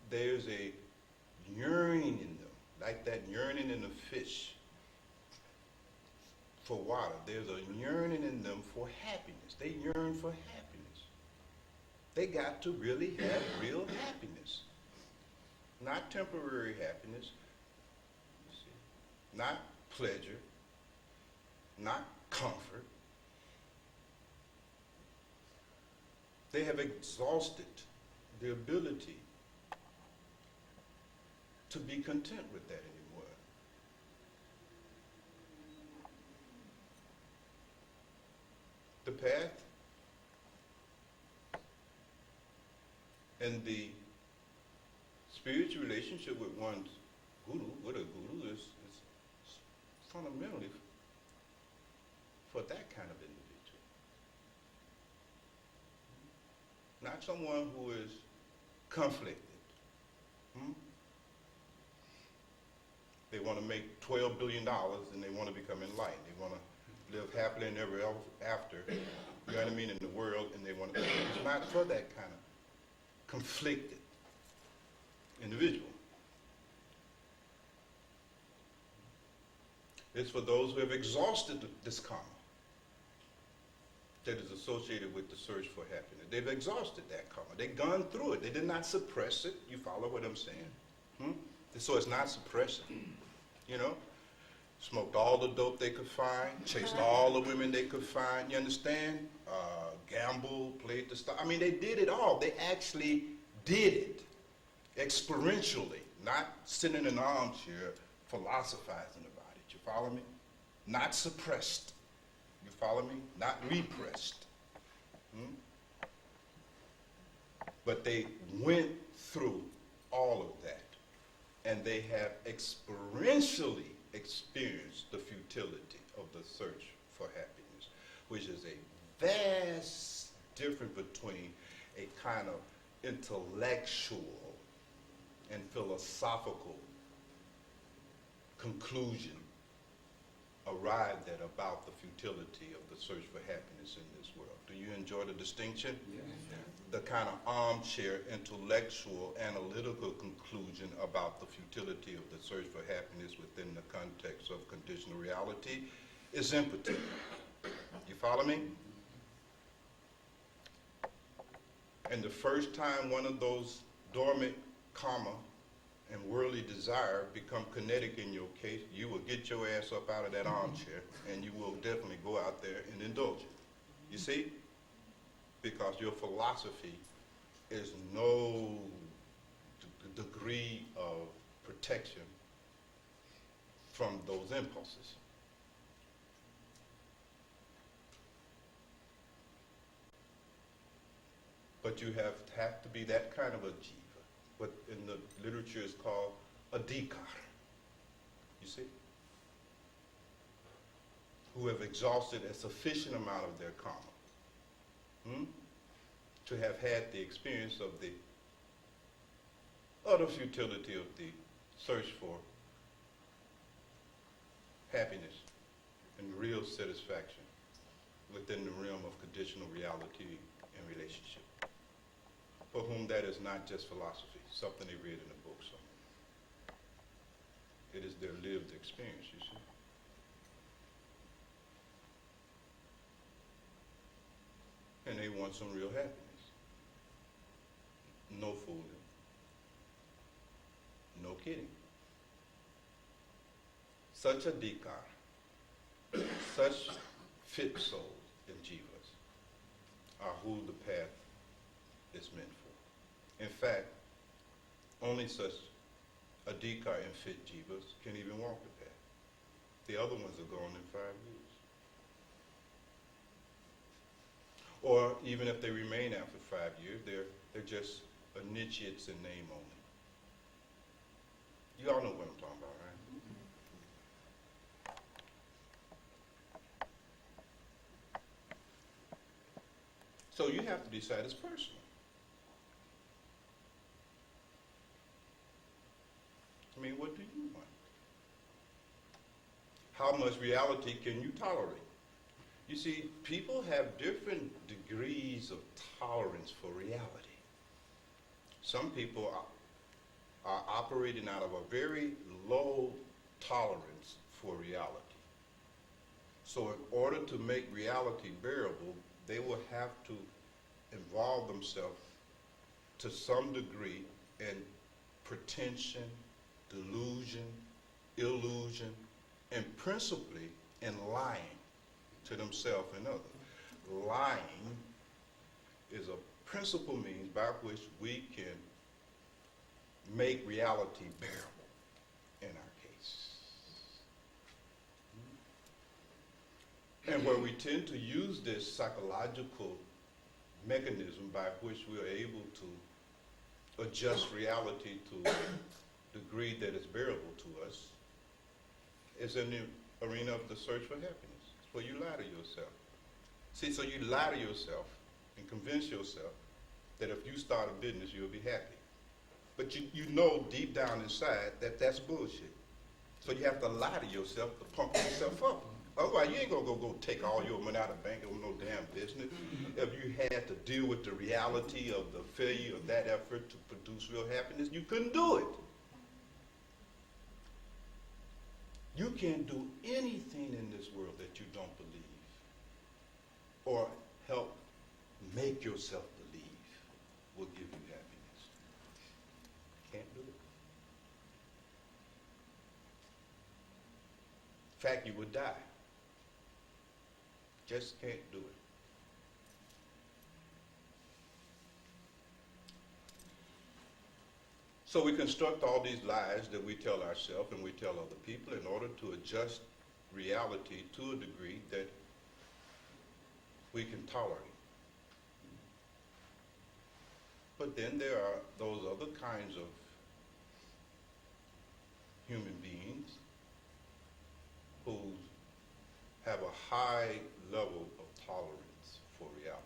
There's a yearning in them, like that yearning in the fish for water. There's a yearning in them for happiness. They yearn for happiness. They got to really have real happiness. Not temporary happiness, you see, not pleasure, not comfort. They have exhausted the ability to be content with that anymore. The path and the spiritual relationship with one's guru, with a guru, is fundamentally for that kind of individual. Not someone who is conflicted. They want to make $12 billion and they want to become enlightened. They want to live happily and ever after, you know what I mean, in the world, and they want to, it's not for that kind of conflicted individual. It's for those who have exhausted this karma that is associated with the search for happiness. They've exhausted that karma. They've gone through it. They did not suppress it. You follow what I'm saying? So it's not suppressing. You know? Smoked all the dope they could find, chased all the women they could find, you understand? Gambled, played the star. I mean, they did it all. They actually did it experientially, not sitting in an armchair philosophizing about it. You follow me? Not suppressed. You follow me? Not repressed. But they went through all of that, and they have experientially experienced the futility of the search for happiness, which is a vast difference between a kind of intellectual and philosophical conclusion arrived at about the futility of the search for happiness in this world. Do you enjoy the distinction?
Yes.
The kind of armchair, intellectual, analytical conclusion about the futility of the search for happiness within the context of conditional reality is impotent. You follow me? And the first time one of those dormant karma and worldly desire become kinetic in your case, you will get your ass up out of that armchair and you will definitely go out there and indulge it. You see? Because your philosophy is no degree of protection from those impulses. But you have to be that kind of a jiva, what in the literature is called a dikar. You see? Who have exhausted a sufficient amount of their karma to have had the experience of the utter futility of the search for happiness and real satisfaction within the realm of conditional reality and relationship. For whom that is not just philosophy, something they read in a book somewhere. It is their lived experience, you see. And they want some real happiness. No fooling. No kidding. Such a dikar, such fit souls and jivas are who the path is meant for. In fact, only such a dikar and fit jivas can even walk the path. The other ones are gone in 5 years. Or even if they remain after 5 years, they're just initiates in name only. You all know what I'm talking about, right? So you have to decide it's personal. I mean, what do you want? How much reality can you tolerate? You see, people have different degrees of tolerance for reality. Some people are operating out of a very low tolerance for reality. So in order to make reality bearable, they will have to involve themselves to some degree in pretension, delusion, illusion, and principally in lying to themselves and others. Lying is a principal means by which we can make reality bearable in our case. And where we tend to use this psychological mechanism by which we are able to adjust reality to a degree that is bearable to us is in the arena of the search for happiness. It's where you lie to yourself. See, so you lie to yourself and convince yourself that if you start a business, you'll be happy. But you know deep down inside that that's bullshit. So you have to lie to yourself to pump yourself up. Otherwise, you ain't gonna go take all your money out of the bank on no damn business if you had to deal with the reality of the failure of that effort to produce real happiness. You couldn't do it. You can't do anything in this world that you don't believe or help make yourself believe will give you happiness. Can't do it. In fact, you would die. Just can't do it. So we construct all these lies that we tell ourselves and we tell other people in order to adjust reality to a degree that we can tolerate. But then there are those other kinds of human beings who have a high level of tolerance for reality,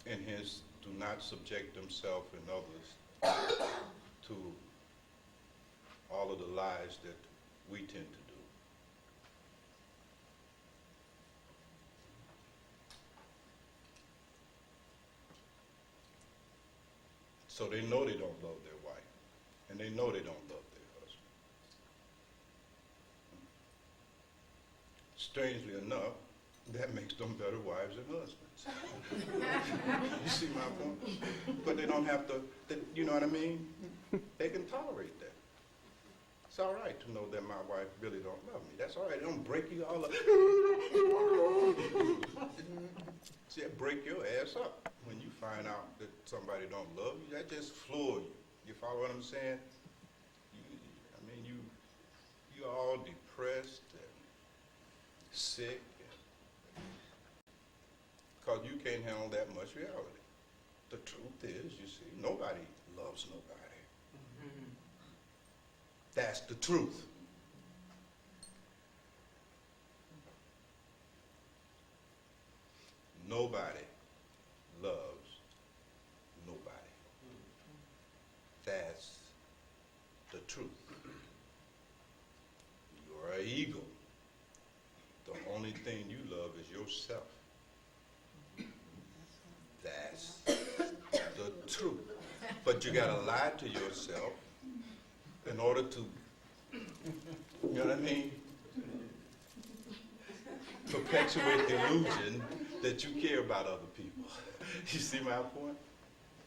and hence do not subject themselves and others to all of the lies that we tend to do. So they know they don't love their wife, and they know they don't love their husband. Strangely enough, that makes them better wives and husbands. You see my point? But they don't have to, you know what I mean? They can tolerate that. It's all right to know that my wife really don't love me. That's all right. It don't break you all up. See, it break your ass up when you find out that somebody don't love you. That just floor you. You follow what I'm saying? You're all depressed and sick because you can't handle that much reality. The truth is, you see, nobody loves nobody. Mm-hmm. That's the truth. Nobody loves nobody. That's the truth. You're an ego. The only thing you love is yourself. That's the truth. But you gotta lie to yourself in order to, you know what I mean? Perpetuate the illusion that you care about other people. You see my point?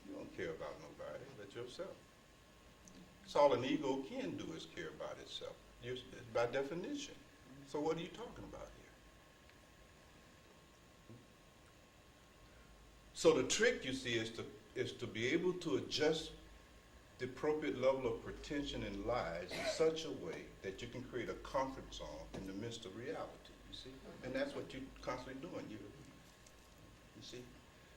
You don't care about nobody but yourself. That's all an ego can do is care about itself, by definition. So what are you talking about here? So the trick, you see, is to be able to adjust the appropriate level of pretension and lies in such a way that you can create a comfort zone in the midst of reality, you see? And that's what you're constantly doing, you see?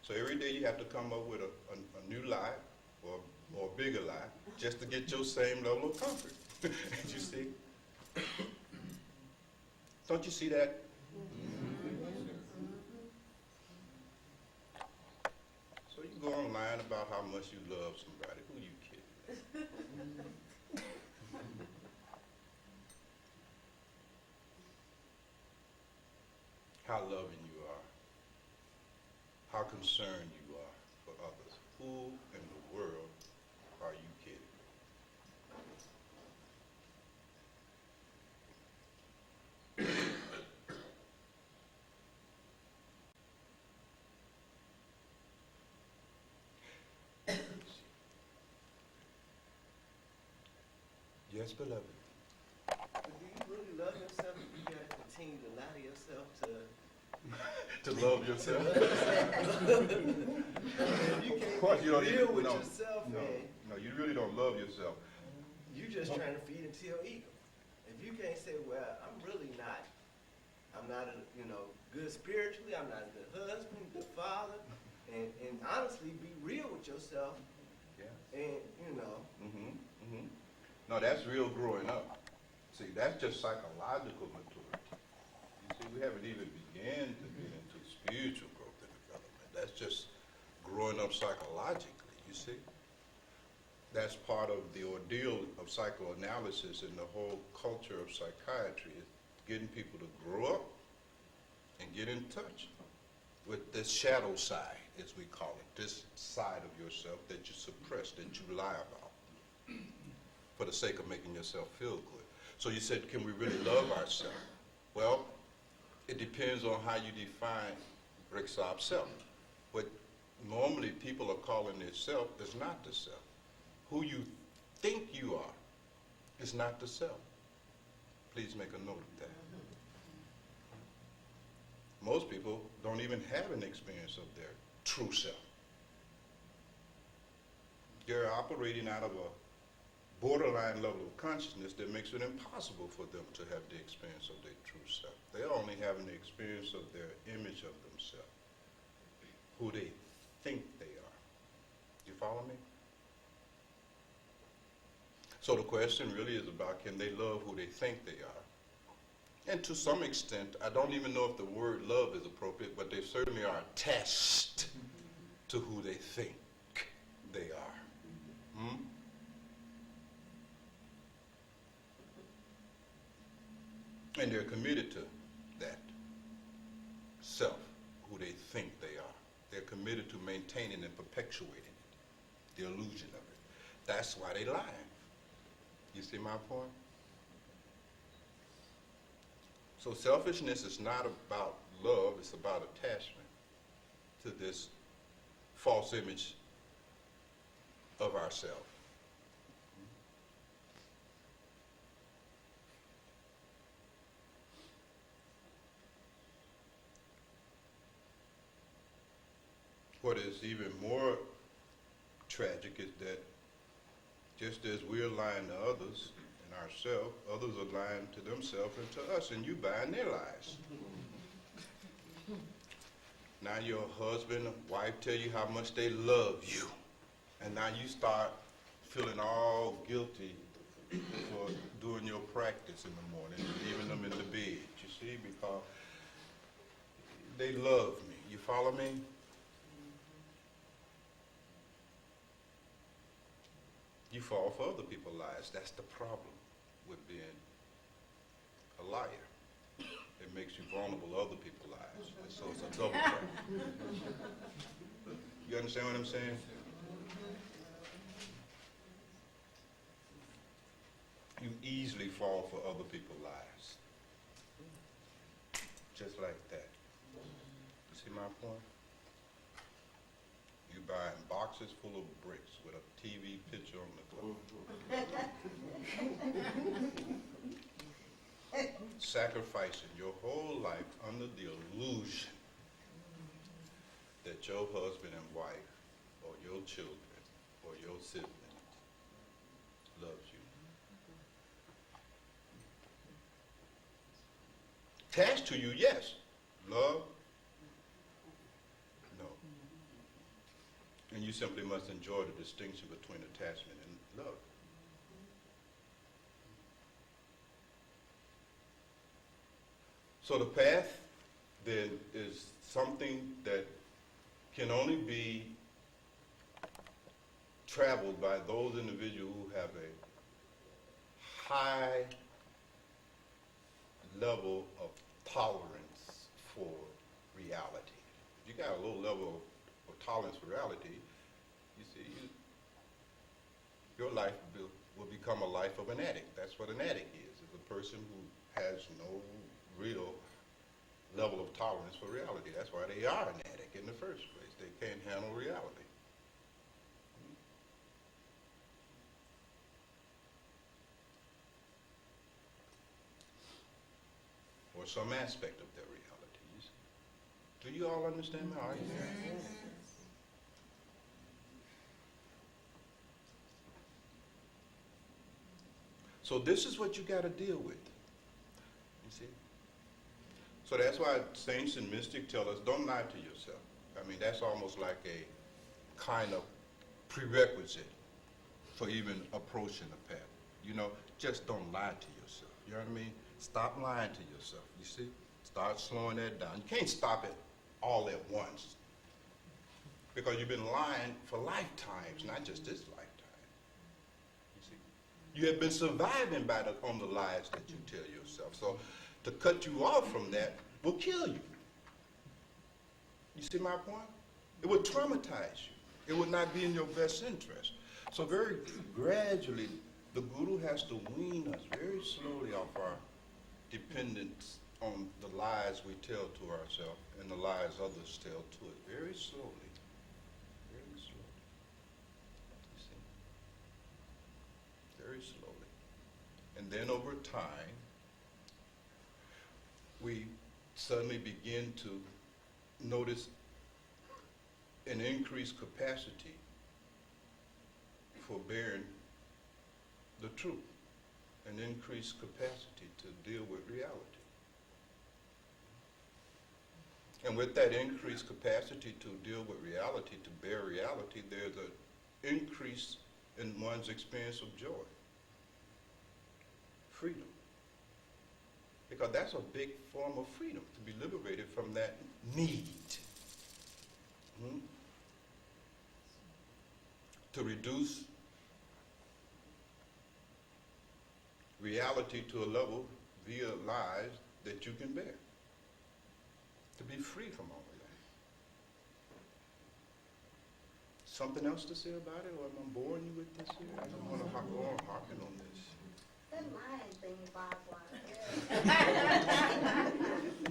So every day you have to come up with a new lie or a bigger lie just to get your same level of comfort, you see? Don't you see that? about how much you love somebody. Who you kidding? How loving you are. How concerned you are for others. Who in the world are you kidding? Yes, beloved.
But do you really love yourself if you gotta continue to lie to yourself to
To love yourself.
if you can't
Of course,
be
you don't
real
even-
with
no,
yourself,
No,
man,
no, you really don't love yourself.
you just trying to feed into your ego. If you can't say, well, I'm not a, good spiritually, I'm not a good husband, good father, and honestly be real with yourself
Yeah.
and,
No, that's real growing up. See, that's just psychological maturity. You see, we haven't even began to get into spiritual growth and development. That's just growing up psychologically, you see. That's part of the ordeal of psychoanalysis and the whole culture of psychiatry, is getting people to grow up and get in touch with this shadow side, as we call it, this side of yourself that you suppress, that you lie about, for the sake of making yourself feel good. So you said, can we really love ourselves? Well, it depends on how you define Riksab self. What normally people are calling their self is not the self. Who you think you are is not the self. Please make a note of that. Most people don't even have an experience of their true self. They're operating out of a borderline level of consciousness that makes it impossible for them to have the experience of their true self. They're only having the experience of their image of themselves, who they think they are. You follow me? So the question really is about, can they love who they think they are? And to some extent, I don't even know if the word love is appropriate, but they certainly are attached to who they think they are. Hmm? And they're committed to that self, who they think they are. They're committed to maintaining and perpetuating it, the illusion of it. That's why they lie. You see my point? So selfishness is not about love, it's about attachment to this false image of ourselves. What is even more tragic is that just as we're lying to others and ourselves, others are lying to themselves and to us, and you buying their lies. Now your husband or wife tell you how much they love you, and now you start feeling all guilty for doing your practice in the morning, leaving them in the bed, you see, because they love me. You follow me? You fall for other people's lies. That's the problem with being a liar. It makes you vulnerable to other people's lies. And so it's a double trap. You understand what I'm saying? You easily fall for other people's lies. Just like that. You see my point? You buying boxes full of bricks with a TV picture on the top. Sacrificing your whole life under the illusion that your husband and wife or your children or your siblings loves you. Attached to you, yes. Love? No. And you simply must enjoy the distinction between attachment and love. So the path then is something that can only be traveled by those individuals who have a high level of tolerance for reality. If you got a low level of tolerance for reality, you see, your life will become a life of an addict. That's what an addict is a person who has no real level of tolerance for reality. That's why they are an addict in the first place. They can't handle reality. Or some aspect of their realities. Do you all understand my argument?
Yes.
So this is what you got to deal with. You see? So that's why saints and mystics tell us, don't lie to yourself. I mean, that's almost like a kind of prerequisite for even approaching the path. You know, just don't lie to yourself. You know what I mean? Stop lying to yourself, you see? Start slowing that down. You can't stop it all at once because you've been lying for lifetimes, not just this lifetime. You see? You have been surviving on the lies that you tell yourself. So to cut you off from that will kill you. You see my point? It would traumatize you. It would not be in your best interest. So very gradually, the Guru has to wean us very slowly off our dependence on the lies we tell to ourselves and the lies others tell to us. Very slowly. Very slowly. You see? Very slowly. And then over time, we suddenly begin to notice an increased capacity for bearing the truth, an increased capacity to deal with reality. And with that increased capacity to deal with reality, to bear reality, there's an increase in one's experience of joy, freedom. Because that's a big form of freedom, to be liberated from that need. To reduce reality to a level via lies that you can bear. To be free from all of that. Something else to say about it, or am I boring you with this here? I don't want to go on harping on this.
That lying thing, Bhagwan.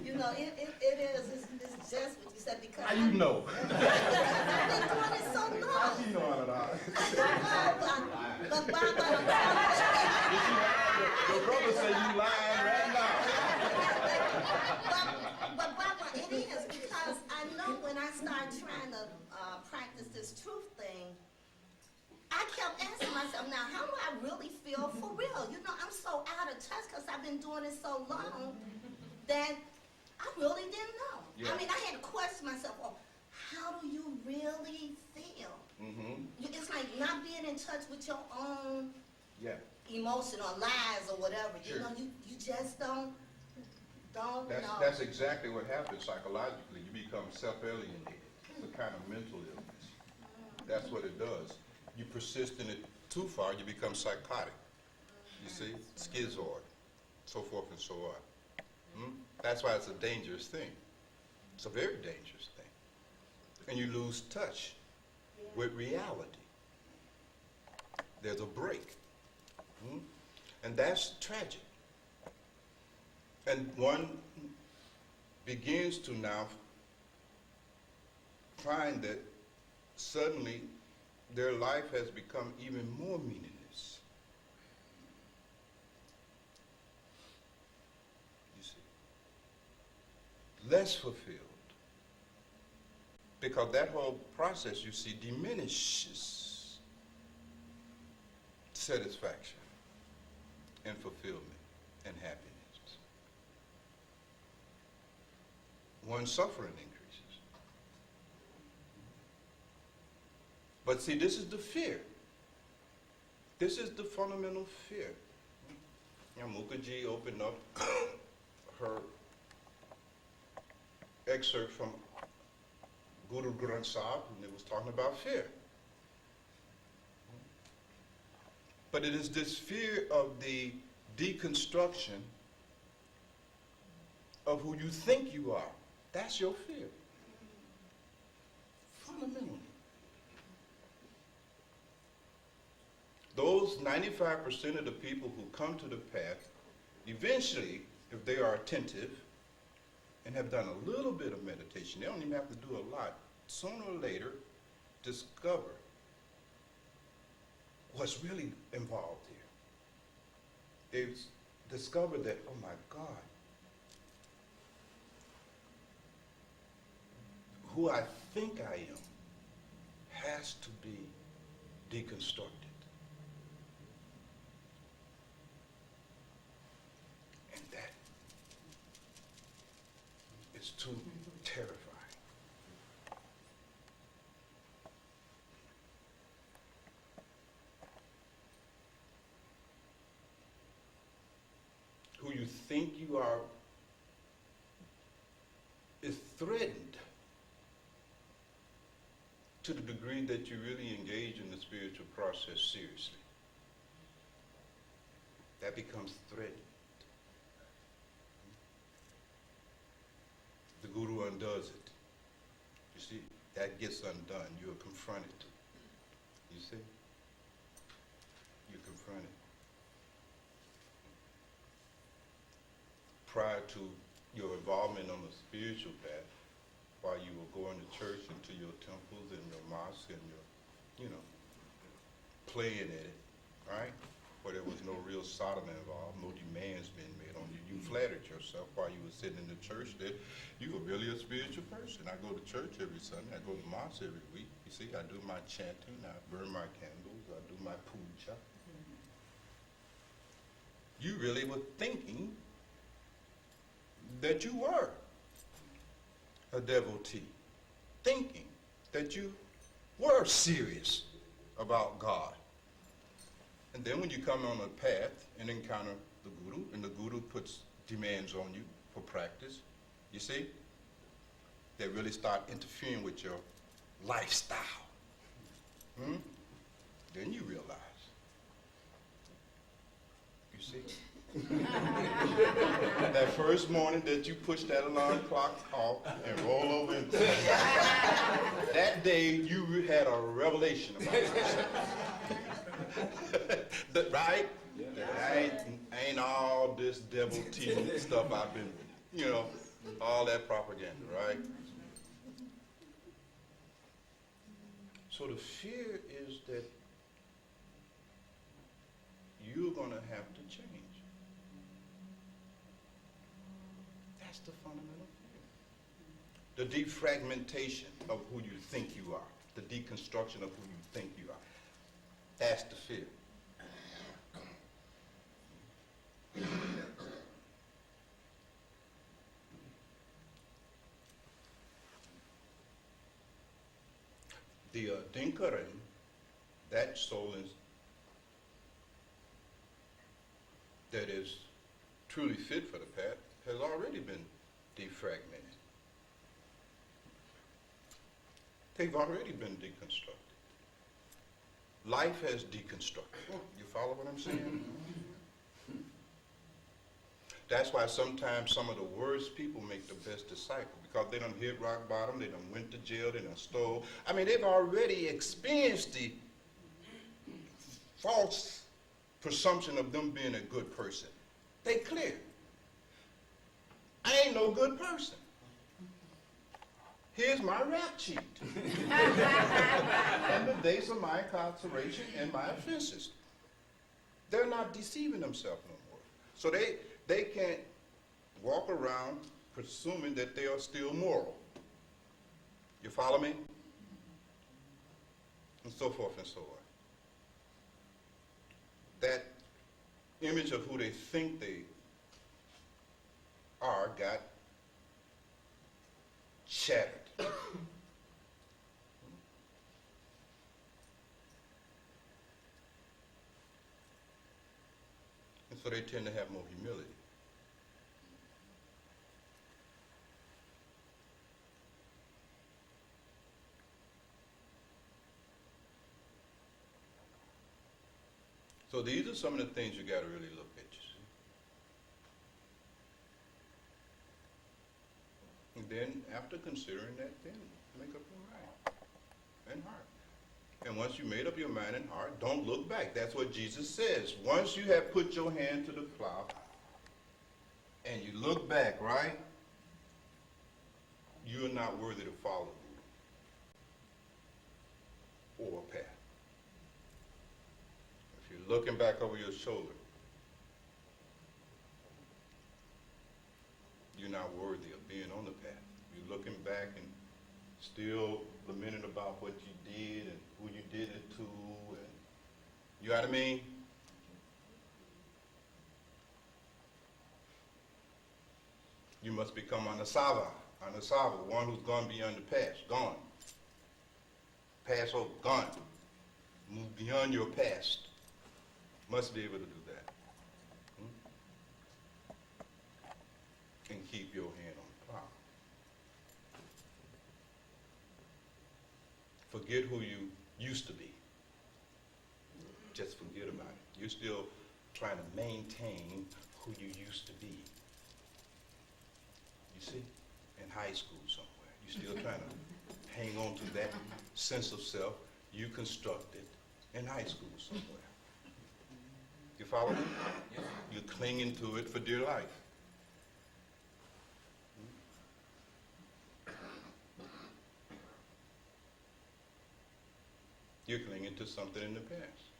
You know, it is. It's just what you said because
How you know?
I've been doing it so long.
How you know all of that?
But Bhagwan, I'm telling you.
Your brother say you lying right now.
But Bhagwan, it is because I know when I started trying to practice this truth thing, I kept asking myself, now, how do I really feel for real? You know, I'm so out of touch because I've been doing it so long that I really didn't know.
Yeah.
I mean, I had to question myself, well, how do you really feel? It's like not being in touch with your own emotion or lies or whatever.
Sure.
You know, you just don't know.
That's exactly what happens psychologically. You become self-alienated. It's a kind of mental illness. That's what it does. You persist in it too far, you become psychotic. You see? Schizoid, so forth and so on. That's why it's a dangerous thing. It's a very dangerous thing. And you lose touch with reality. There's a break. And that's tragic. And one begins to now find that suddenly their life has become even more meaningless. You see? Less fulfilled. Because that whole process, you see, diminishes satisfaction and fulfillment and happiness. One's suffering increases. But see, this is the fear. This is the fundamental fear. Mukherjee opened up her excerpt from Guru Granth Sahib, and it was talking about fear. But it is this fear of the deconstruction of who you think you are. That's your fear. Fundamentally. Those 95% of the people who come to the path, eventually, if they are attentive and have done a little bit of meditation, they don't even have to do a lot, sooner or later discover what's really involved here. They've discovered that, oh my God, who I think I am has to be deconstructed. And that is too terrifying. Who you think you are is threatened to the degree that you really engage in the spiritual process seriously. That becomes threatened. The guru undoes it. You see, that gets undone. You are confronted. You see? You're confronted. Prior to your involvement on the spiritual path, while you were going to church and to your temples and your mosques and your, playing at it, right? Where there was no real sodomy involved, no demands being made on you. You flattered yourself while you were sitting in the church that you were really a spiritual person. I go to church every Sunday. I go to mosque every week. You see, I do my chanting. I burn my candles. I do my puja. You really were thinking that you were a devotee, thinking that you were serious about God. And then when you come on a path and encounter the guru, and the guru puts demands on you for practice, you see, they really start interfering with your lifestyle. Then you realize, you see, that first morning that you push that alarm clock off and roll over into that day you had a revelation about yourself. Right? I ain't all this devotee stuff I've been, all that propaganda, right? So the fear is that you're going to have to change. That's the fundamental fear. The defragmentation of who you think you are, the deconstruction of who you think you are. That's the fear. The Dinkaran, that soul that is truly fit for the path, has already been defragmented. They've already been deconstructed. Life has deconstructed. You follow what I'm saying? That's why sometimes some of the worst people make the best disciples, because they done hit rock bottom, they done went to jail, they done stole. I mean, they've already experienced the false presumption of them being a good person. They clear. I ain't no good person. Here's my rap sheet. And the dates of my incarceration and my offenses. They're not deceiving themselves no more. So they can't walk around presuming that they are still moral. You follow me? And so forth and so on. That image of who they think they are got shattered. And so they tend to have more humility. So these are some of the things you got to really look at, you see. And then after considering that, then make up your mind and heart. And once you made up your mind and heart, don't look back. That's what Jesus says. Once you have put your hand to the plow and you look back, right? You are not worthy to follow or a path. If you're looking back over your shoulder, you're not worthy of being on the path. You're looking back and still lamenting about what you did and who you did it to, and you know what I mean? You must become anasava, the one who's gone beyond the past, gone. Pass over, gone. Move beyond your past. Must be able to do that. And keep your hand on the plow. Forget who you used to be. Just forget about it. You're still trying to maintain who you used to be. You see? In high school somewhere. You're still trying to hang on to that sense of self you constructed in high school somewhere. You follow me? You're clinging to it for dear life. You're clinging to something in the past.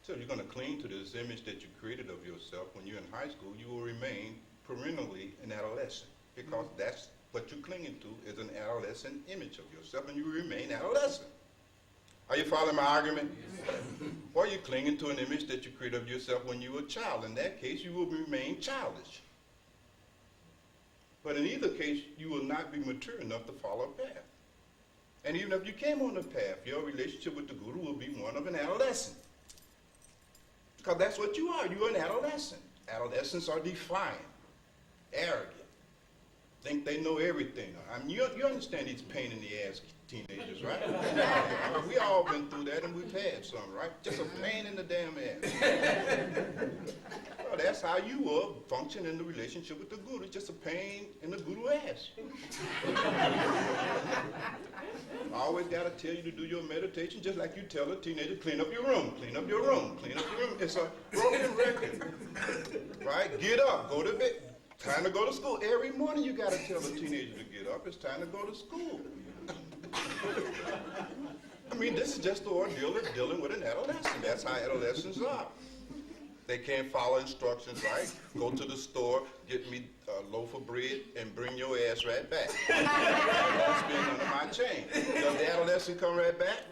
So you're going to cling to this image that you created of yourself when you're in high school. You will remain perennially an adolescent because that's what you're clinging to is an adolescent image of yourself, and you will remain adolescent. Are you following my argument? Yes. Or you're clinging to an image that you created of yourself when you were a child. In that case, you will remain childish. But in either case, you will not be mature enough to follow a path. And even if you came on the path, your relationship with the Guru will be one of an adolescent. Because that's what you are. You're an adolescent. Adolescents are defiant, arrogant, think they know everything. I mean, you understand these pain in the ass teenagers, right? We all been through that and we've had some, right? Just a pain in the damn ass. Well, that's how you will function in the relationship with the Guru. Just a pain in the Guru ass. I always got to tell you to do your meditation just like you tell a teenager, clean up your room, clean up your room, clean up your room. It's a broken record, right? Get up, go to bed. Time to go to school. Every morning you got to tell a teenager to get up. It's time to go to school. I mean, this is just the ordeal of dealing with an adolescent. That's how adolescents are. They can't follow instructions, right? Go to the store, get me a loaf of bread, and bring your ass right back. That's been under my chain. Does the adolescent come right back?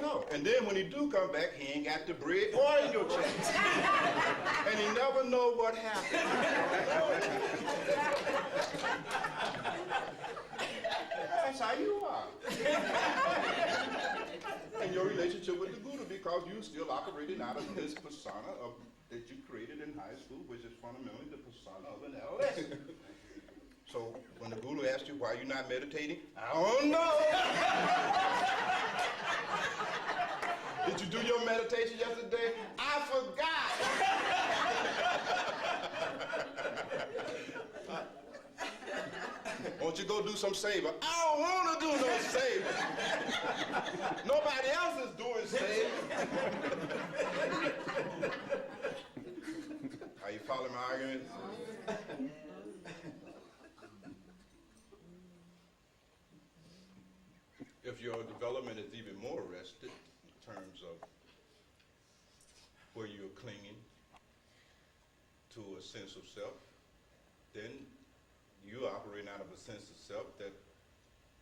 No. And then when he do come back, he ain't got the bread or in your chain. And he never know what happened. That's how you are. In your relationship with the Guru, because you're still operating out of this persona that you created in high school, which is fundamentally the persona of an adolescent. So when the Guru asks you why you're not meditating, I don't know. Did you do your meditation yesterday? I forgot. Won't you go do some savor? I don't want to do no savor. Nobody else is doing savor. Are you following my argument? If your development is even more arrested in terms of where you're clinging to a sense of self, then you operate out of a sense of self that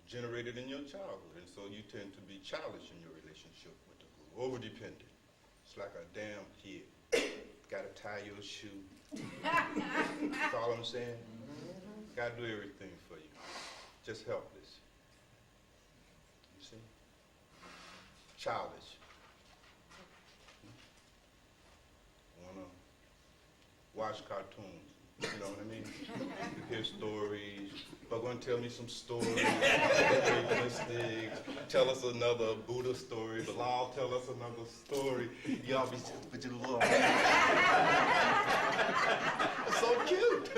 generated in your childhood, and so you tend to be childish in your relationship with the Guru, over-dependent. It's like a damn kid. Gotta tie your shoe. Follow what I'm saying? Gotta do everything for you. Just helpless. You see? Childish. Wanna watch cartoons, You know what I mean? You hear stories. Bhagwan, tell me some stories. Realistic. Tell us another Buddha story. Bilal, tell us another story. Y'all be with your little. It's so cute.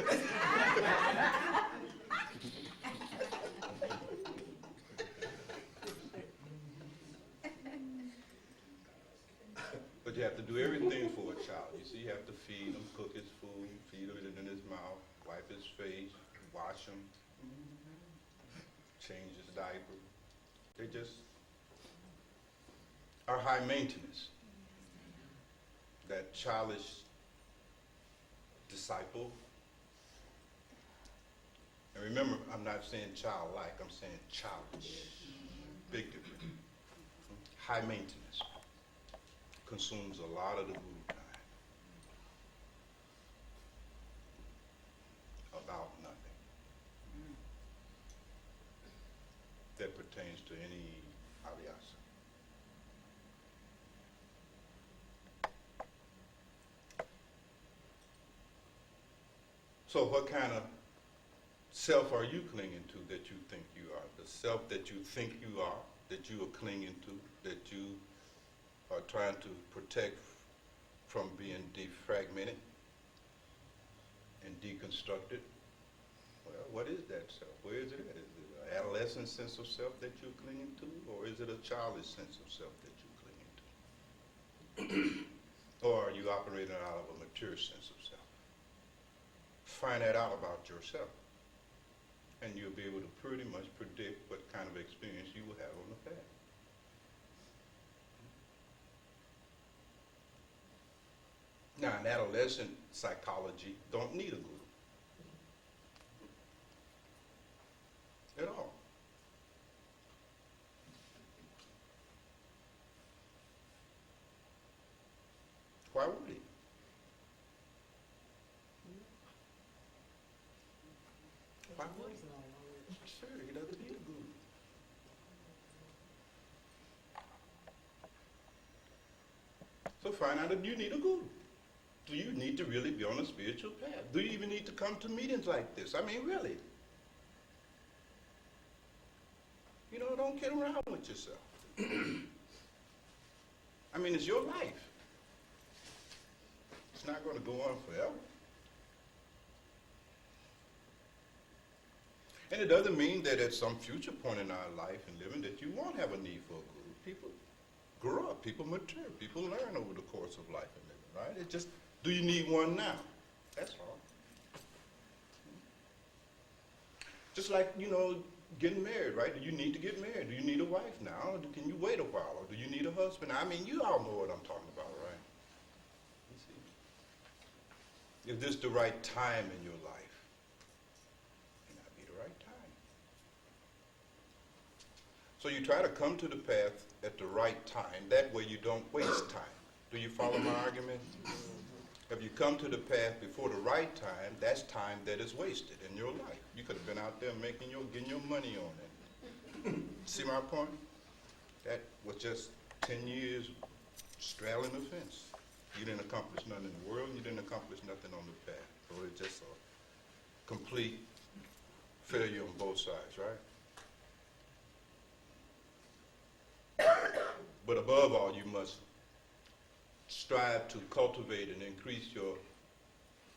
But you have to do everything for a child. You see, you have to feed him, cook his food, feed it in his mouth, wipe his face, wash him, change his diaper. They just are high maintenance. That childish disciple. And remember, I'm not saying childlike, I'm saying childish. Big difference. High maintenance. Consumes a lot of the food time. About nothing. That pertains to any abhyasa. So what kind of self are you clinging to that you think you are? The self that you think you are, that you are clinging to, that you are trying to protect from being defragmented and deconstructed. Well, what is that self? Where is it at? Is it an adolescent sense of self that you're clinging to, or is it a childish sense of self that you're clinging to? Or are you operating out of a mature sense of self? Find that out about yourself, and you'll be able to pretty much predict what kind of experience you will have on the path. Now, an adolescent psychology don't need a guru at all. Why would he? Why would he? Sure, he doesn't need a guru. So find out if you need a guru. Do you need to really be on a spiritual path? Do you even need to come to meetings like this? I mean, really. You know, don't kid around with yourself. I mean, it's your life. It's not going to go on forever. And it doesn't mean that at some future point in our life and living that you won't have a need for a guru. People grow up, people mature, people learn over the course of life and living, right? It just, do you need one now? That's all. Just like, you know, getting married, right? Do you need to get married? Do you need a wife now? Or can you wait a while? Or do you need a husband? I mean, you all know what I'm talking about, right? You see? Is this the right time in your life? It may not be the right time. So you try to come to the path at the right time. That way you don't waste time. Do you follow my argument? If you come to the path before the right time, that's time that is wasted in your life. You could have been out there getting your money on it. See my point? That was just 10 years straddling the fence. You didn't accomplish nothing in the world, and you didn't accomplish nothing on the path. So it's just a complete failure on both sides, right? But above all, you must strive to cultivate and increase your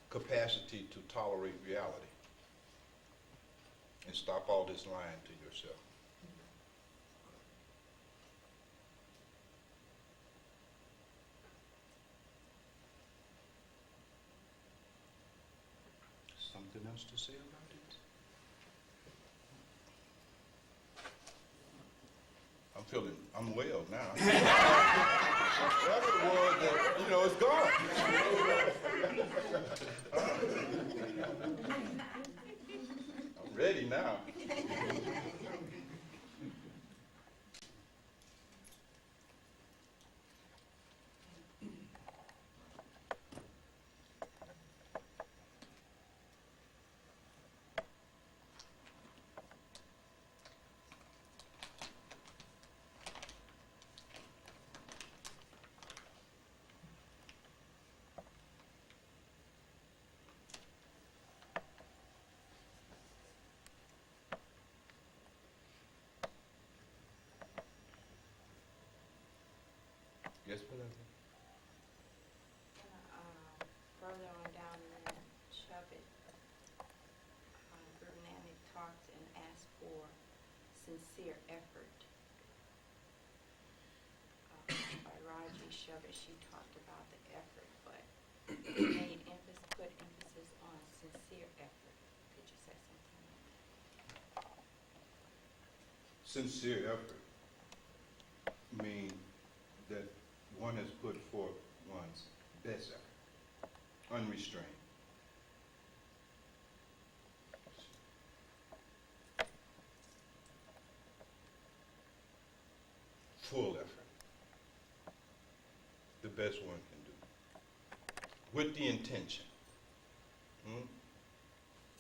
capacity to tolerate reality and stop all this lying to yourself. Something else to say about it? I'm well now. Whatever it was, you know, it's gone. I'm ready now. Yes, beloved.
Further on down in that Chubbuck, Gurnanic talked and asked for sincere effort. By Raji Chubbuck, she talked about the effort, but put emphasis on sincere effort. Could you say something like that?
Sincere effort mean that one has put forth one's best effort, unrestrained. Full effort. The best one can do. With the intention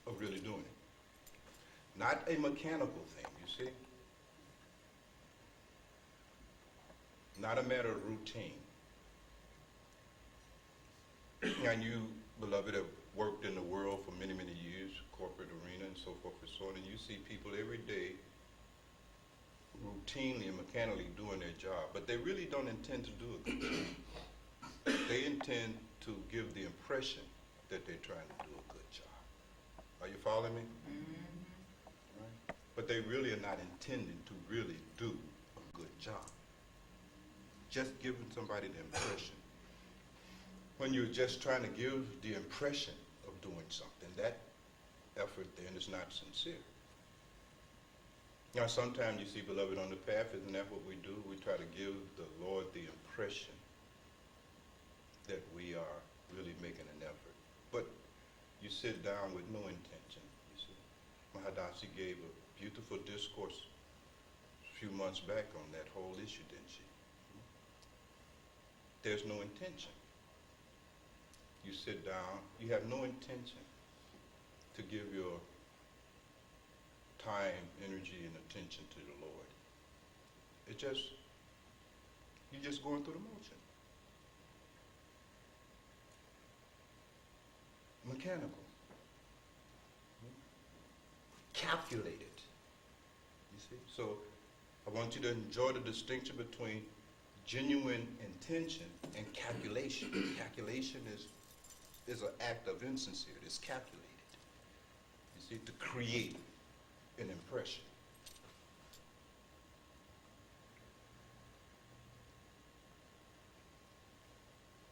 of really doing it. Not a mechanical thing, you see? Not a matter of routine. And you, beloved, have worked in the world for many, many years, corporate arena and so forth and so on, and you see people every day routinely and mechanically doing their job, but they really don't intend to do a good job. They intend to give the impression that they're trying to do a good job. Are you following me? Right. But they really are not intending to really do a good job. Just giving somebody the impression. When you're just trying to give the impression of doing something, that effort then is not sincere. Now, sometimes you see, beloved, on the path, isn't that what we do? We try to give the Lord the impression that we are really making an effort. But you sit down with no intention, you see. Mahadasi gave a beautiful discourse a few months back on that whole issue, didn't she? There's no intention. You sit down, you have no intention to give your time, energy, and attention to the Lord. You're just going through the motion. Mechanical. Calculated. You see? So I want you to enjoy the distinction between genuine intention and calculation. Calculation is an act of insincerity. It's calculated. You see, to create an impression.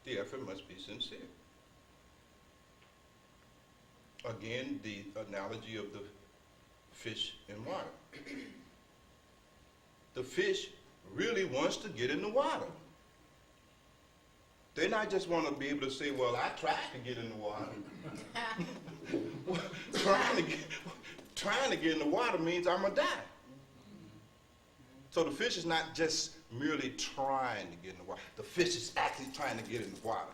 The effort must be sincere. Again, the analogy of the fish in water. The fish really wants to get in the water. They not just want to be able to say, well, I tried to get in the water. Trying to get in the water means I'm going to die. So the fish is not just merely trying to get in the water. The fish is actually trying to get in the water.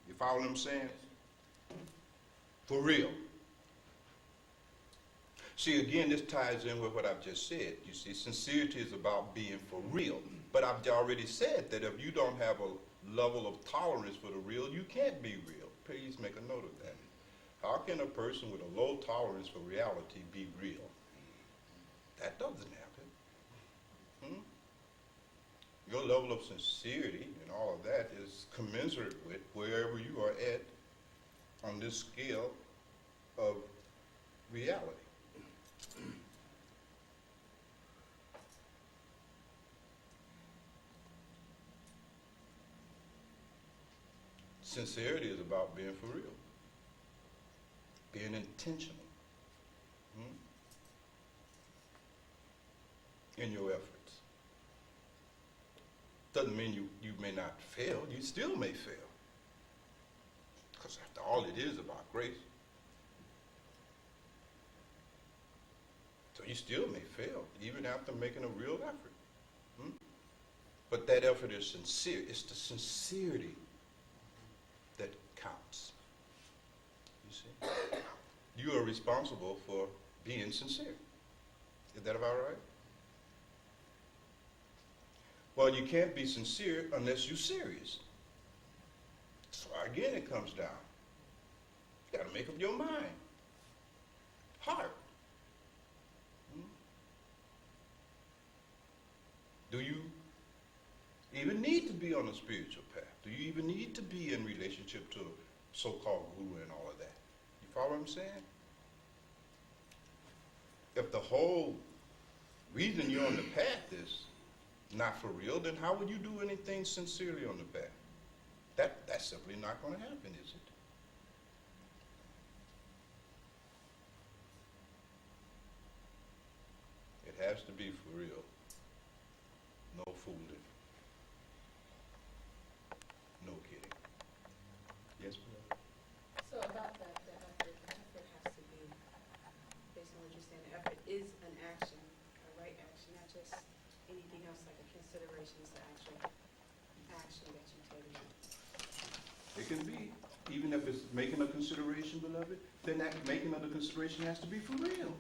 You follow what I'm saying? For real. See, again, this ties in with what I've just said. You see, sincerity is about being for real. But I've already said that if you don't have a level of tolerance for the real, you can't be real. Please make a note of that. How can a person with a low tolerance for reality be real? That doesn't happen. Your level of sincerity and all of that is commensurate with wherever you are at on this scale of reality. Sincerity is about being for real, being intentional in your efforts. Doesn't mean you may not fail. You still may fail. Because after all, it is about grace. So you still may fail, even after making a real effort. But that effort is sincere. It's the sincerity that counts. You see? You are responsible for being sincere. Is that about right? Well, you can't be sincere unless you're serious. So again, it comes down. You got to make up your mind. Heart. Do you even even need to be on a spiritual path? Do you even need to be in relationship to so-called guru and all of that? You follow what I'm saying? If the whole reason you're on the path is not for real, then how would you do anything sincerely on the path? That's simply not going to happen, is it? It has to be for real. No fooling. No kidding. Yes, ma'am?
So about that, the effort has to be, based on what you're saying, the effort is an action, a right action, not just anything else like a consideration, it's the actual action that you take.
It can be. Even if it's making a consideration, beloved, then that making of the consideration has to be for real.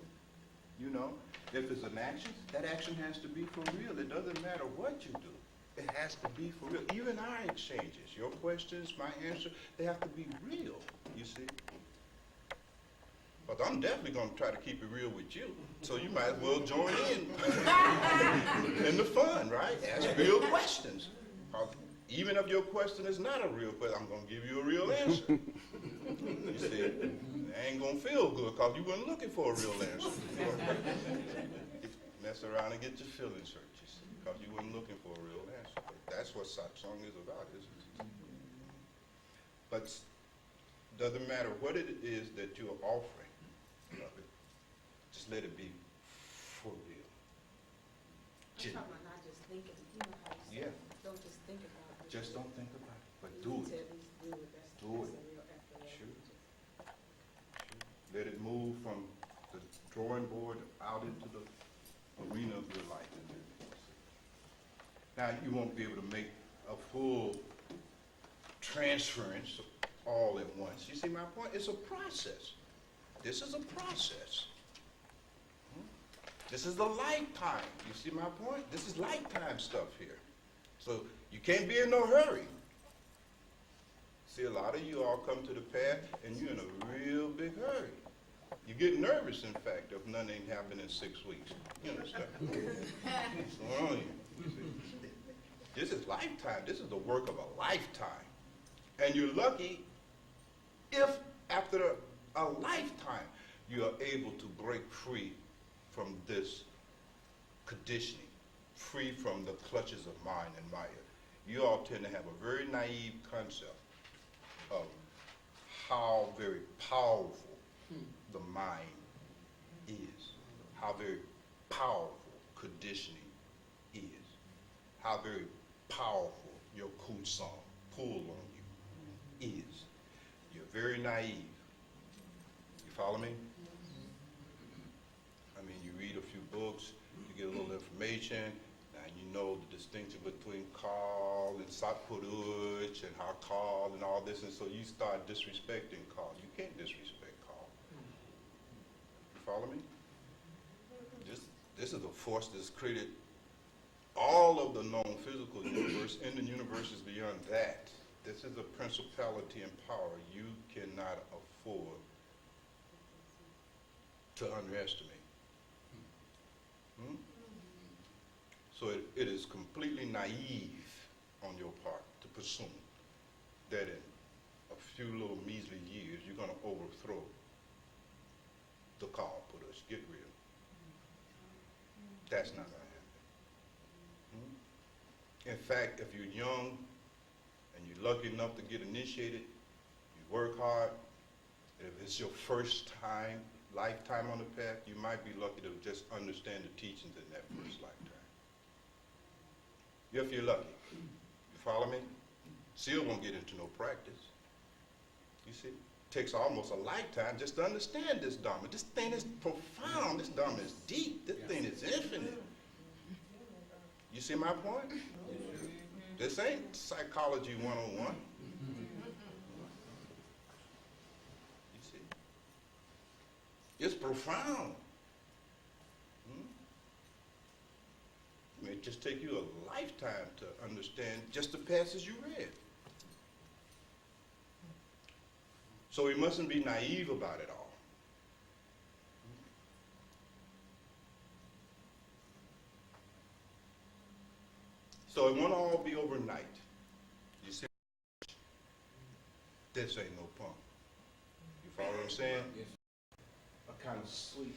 You know, if it's an action, that action has to be for real. It doesn't matter what you do. It has to be for real. Even our exchanges, your questions, my answer, they have to be real, you see. But I'm definitely going to try to keep it real with you. So you might as well join in the fun, right? Ask real questions. Even if your question is not a real question, I'm going to give you a real answer. You see, it ain't going to feel good because you weren't looking for a real answer. Mess around and get your feelings hurt, you see, because you weren't looking for a real answer. But that's what satsang is about, isn't it? But doesn't matter what it is that you're offering, beloved, just let it be for real.
I'm talking about not just thinking, you know how you say,
Yeah.
don't just think about it.
Just don't think about it, but
You
do
need to
it.
at least do it, that's
Do
a
it.
real effort.
Sure. Let it move from the drawing board out into the arena of your life. Now, you won't be able to make a full transference all at once. You see my point? It's a process. This is a process. This is a lifetime. You see my point? This is lifetime stuff here. So you can't be in no hurry. See, a lot of you all come to the path and you're in a real big hurry. You get nervous, in fact, if nothing ain't happened in 6 weeks. You understand? What's going on here? You see? This is lifetime. This is the work of a lifetime. And you're lucky if after a lifetime you are able to break free from this conditioning, free from the clutches of mind and Maya. You all tend to have a very naive concept of how very powerful the mind is, how very powerful conditioning is, how very powerful your kutsang, pull on you, is. You're very naive. You follow me? I mean, you read a few books, you get a little information, and you know the distinction between Karl and Satpurush and how Karl and all this, and so you start disrespecting Karl. You can't disrespect Karl. You follow me? This is a force that's created all of the known physical universe and the universes beyond that. This is a principality and power you cannot afford to underestimate. So it is completely naive on your part to presume that in a few little measly years you're going to overthrow the Karl Purush. Get real. That's not going to happen. In fact, if you're young and you're lucky enough to get initiated, you work hard, if it's your first lifetime on the path, you might be lucky to just understand the teachings in that first lifetime. If you're lucky. You follow me? Still won't get into no practice. You see? It takes almost a lifetime just to understand this Dharma. This thing is profound. This Dharma is deep. This thing is infinite. You see my point? This ain't psychology 101. You see? It's profound. It may just take you a lifetime to understand just the passage you read. So we mustn't be naive about it all. So it won't all be overnight. You see, this ain't no pump. You follow what I'm saying?
A kind of sweet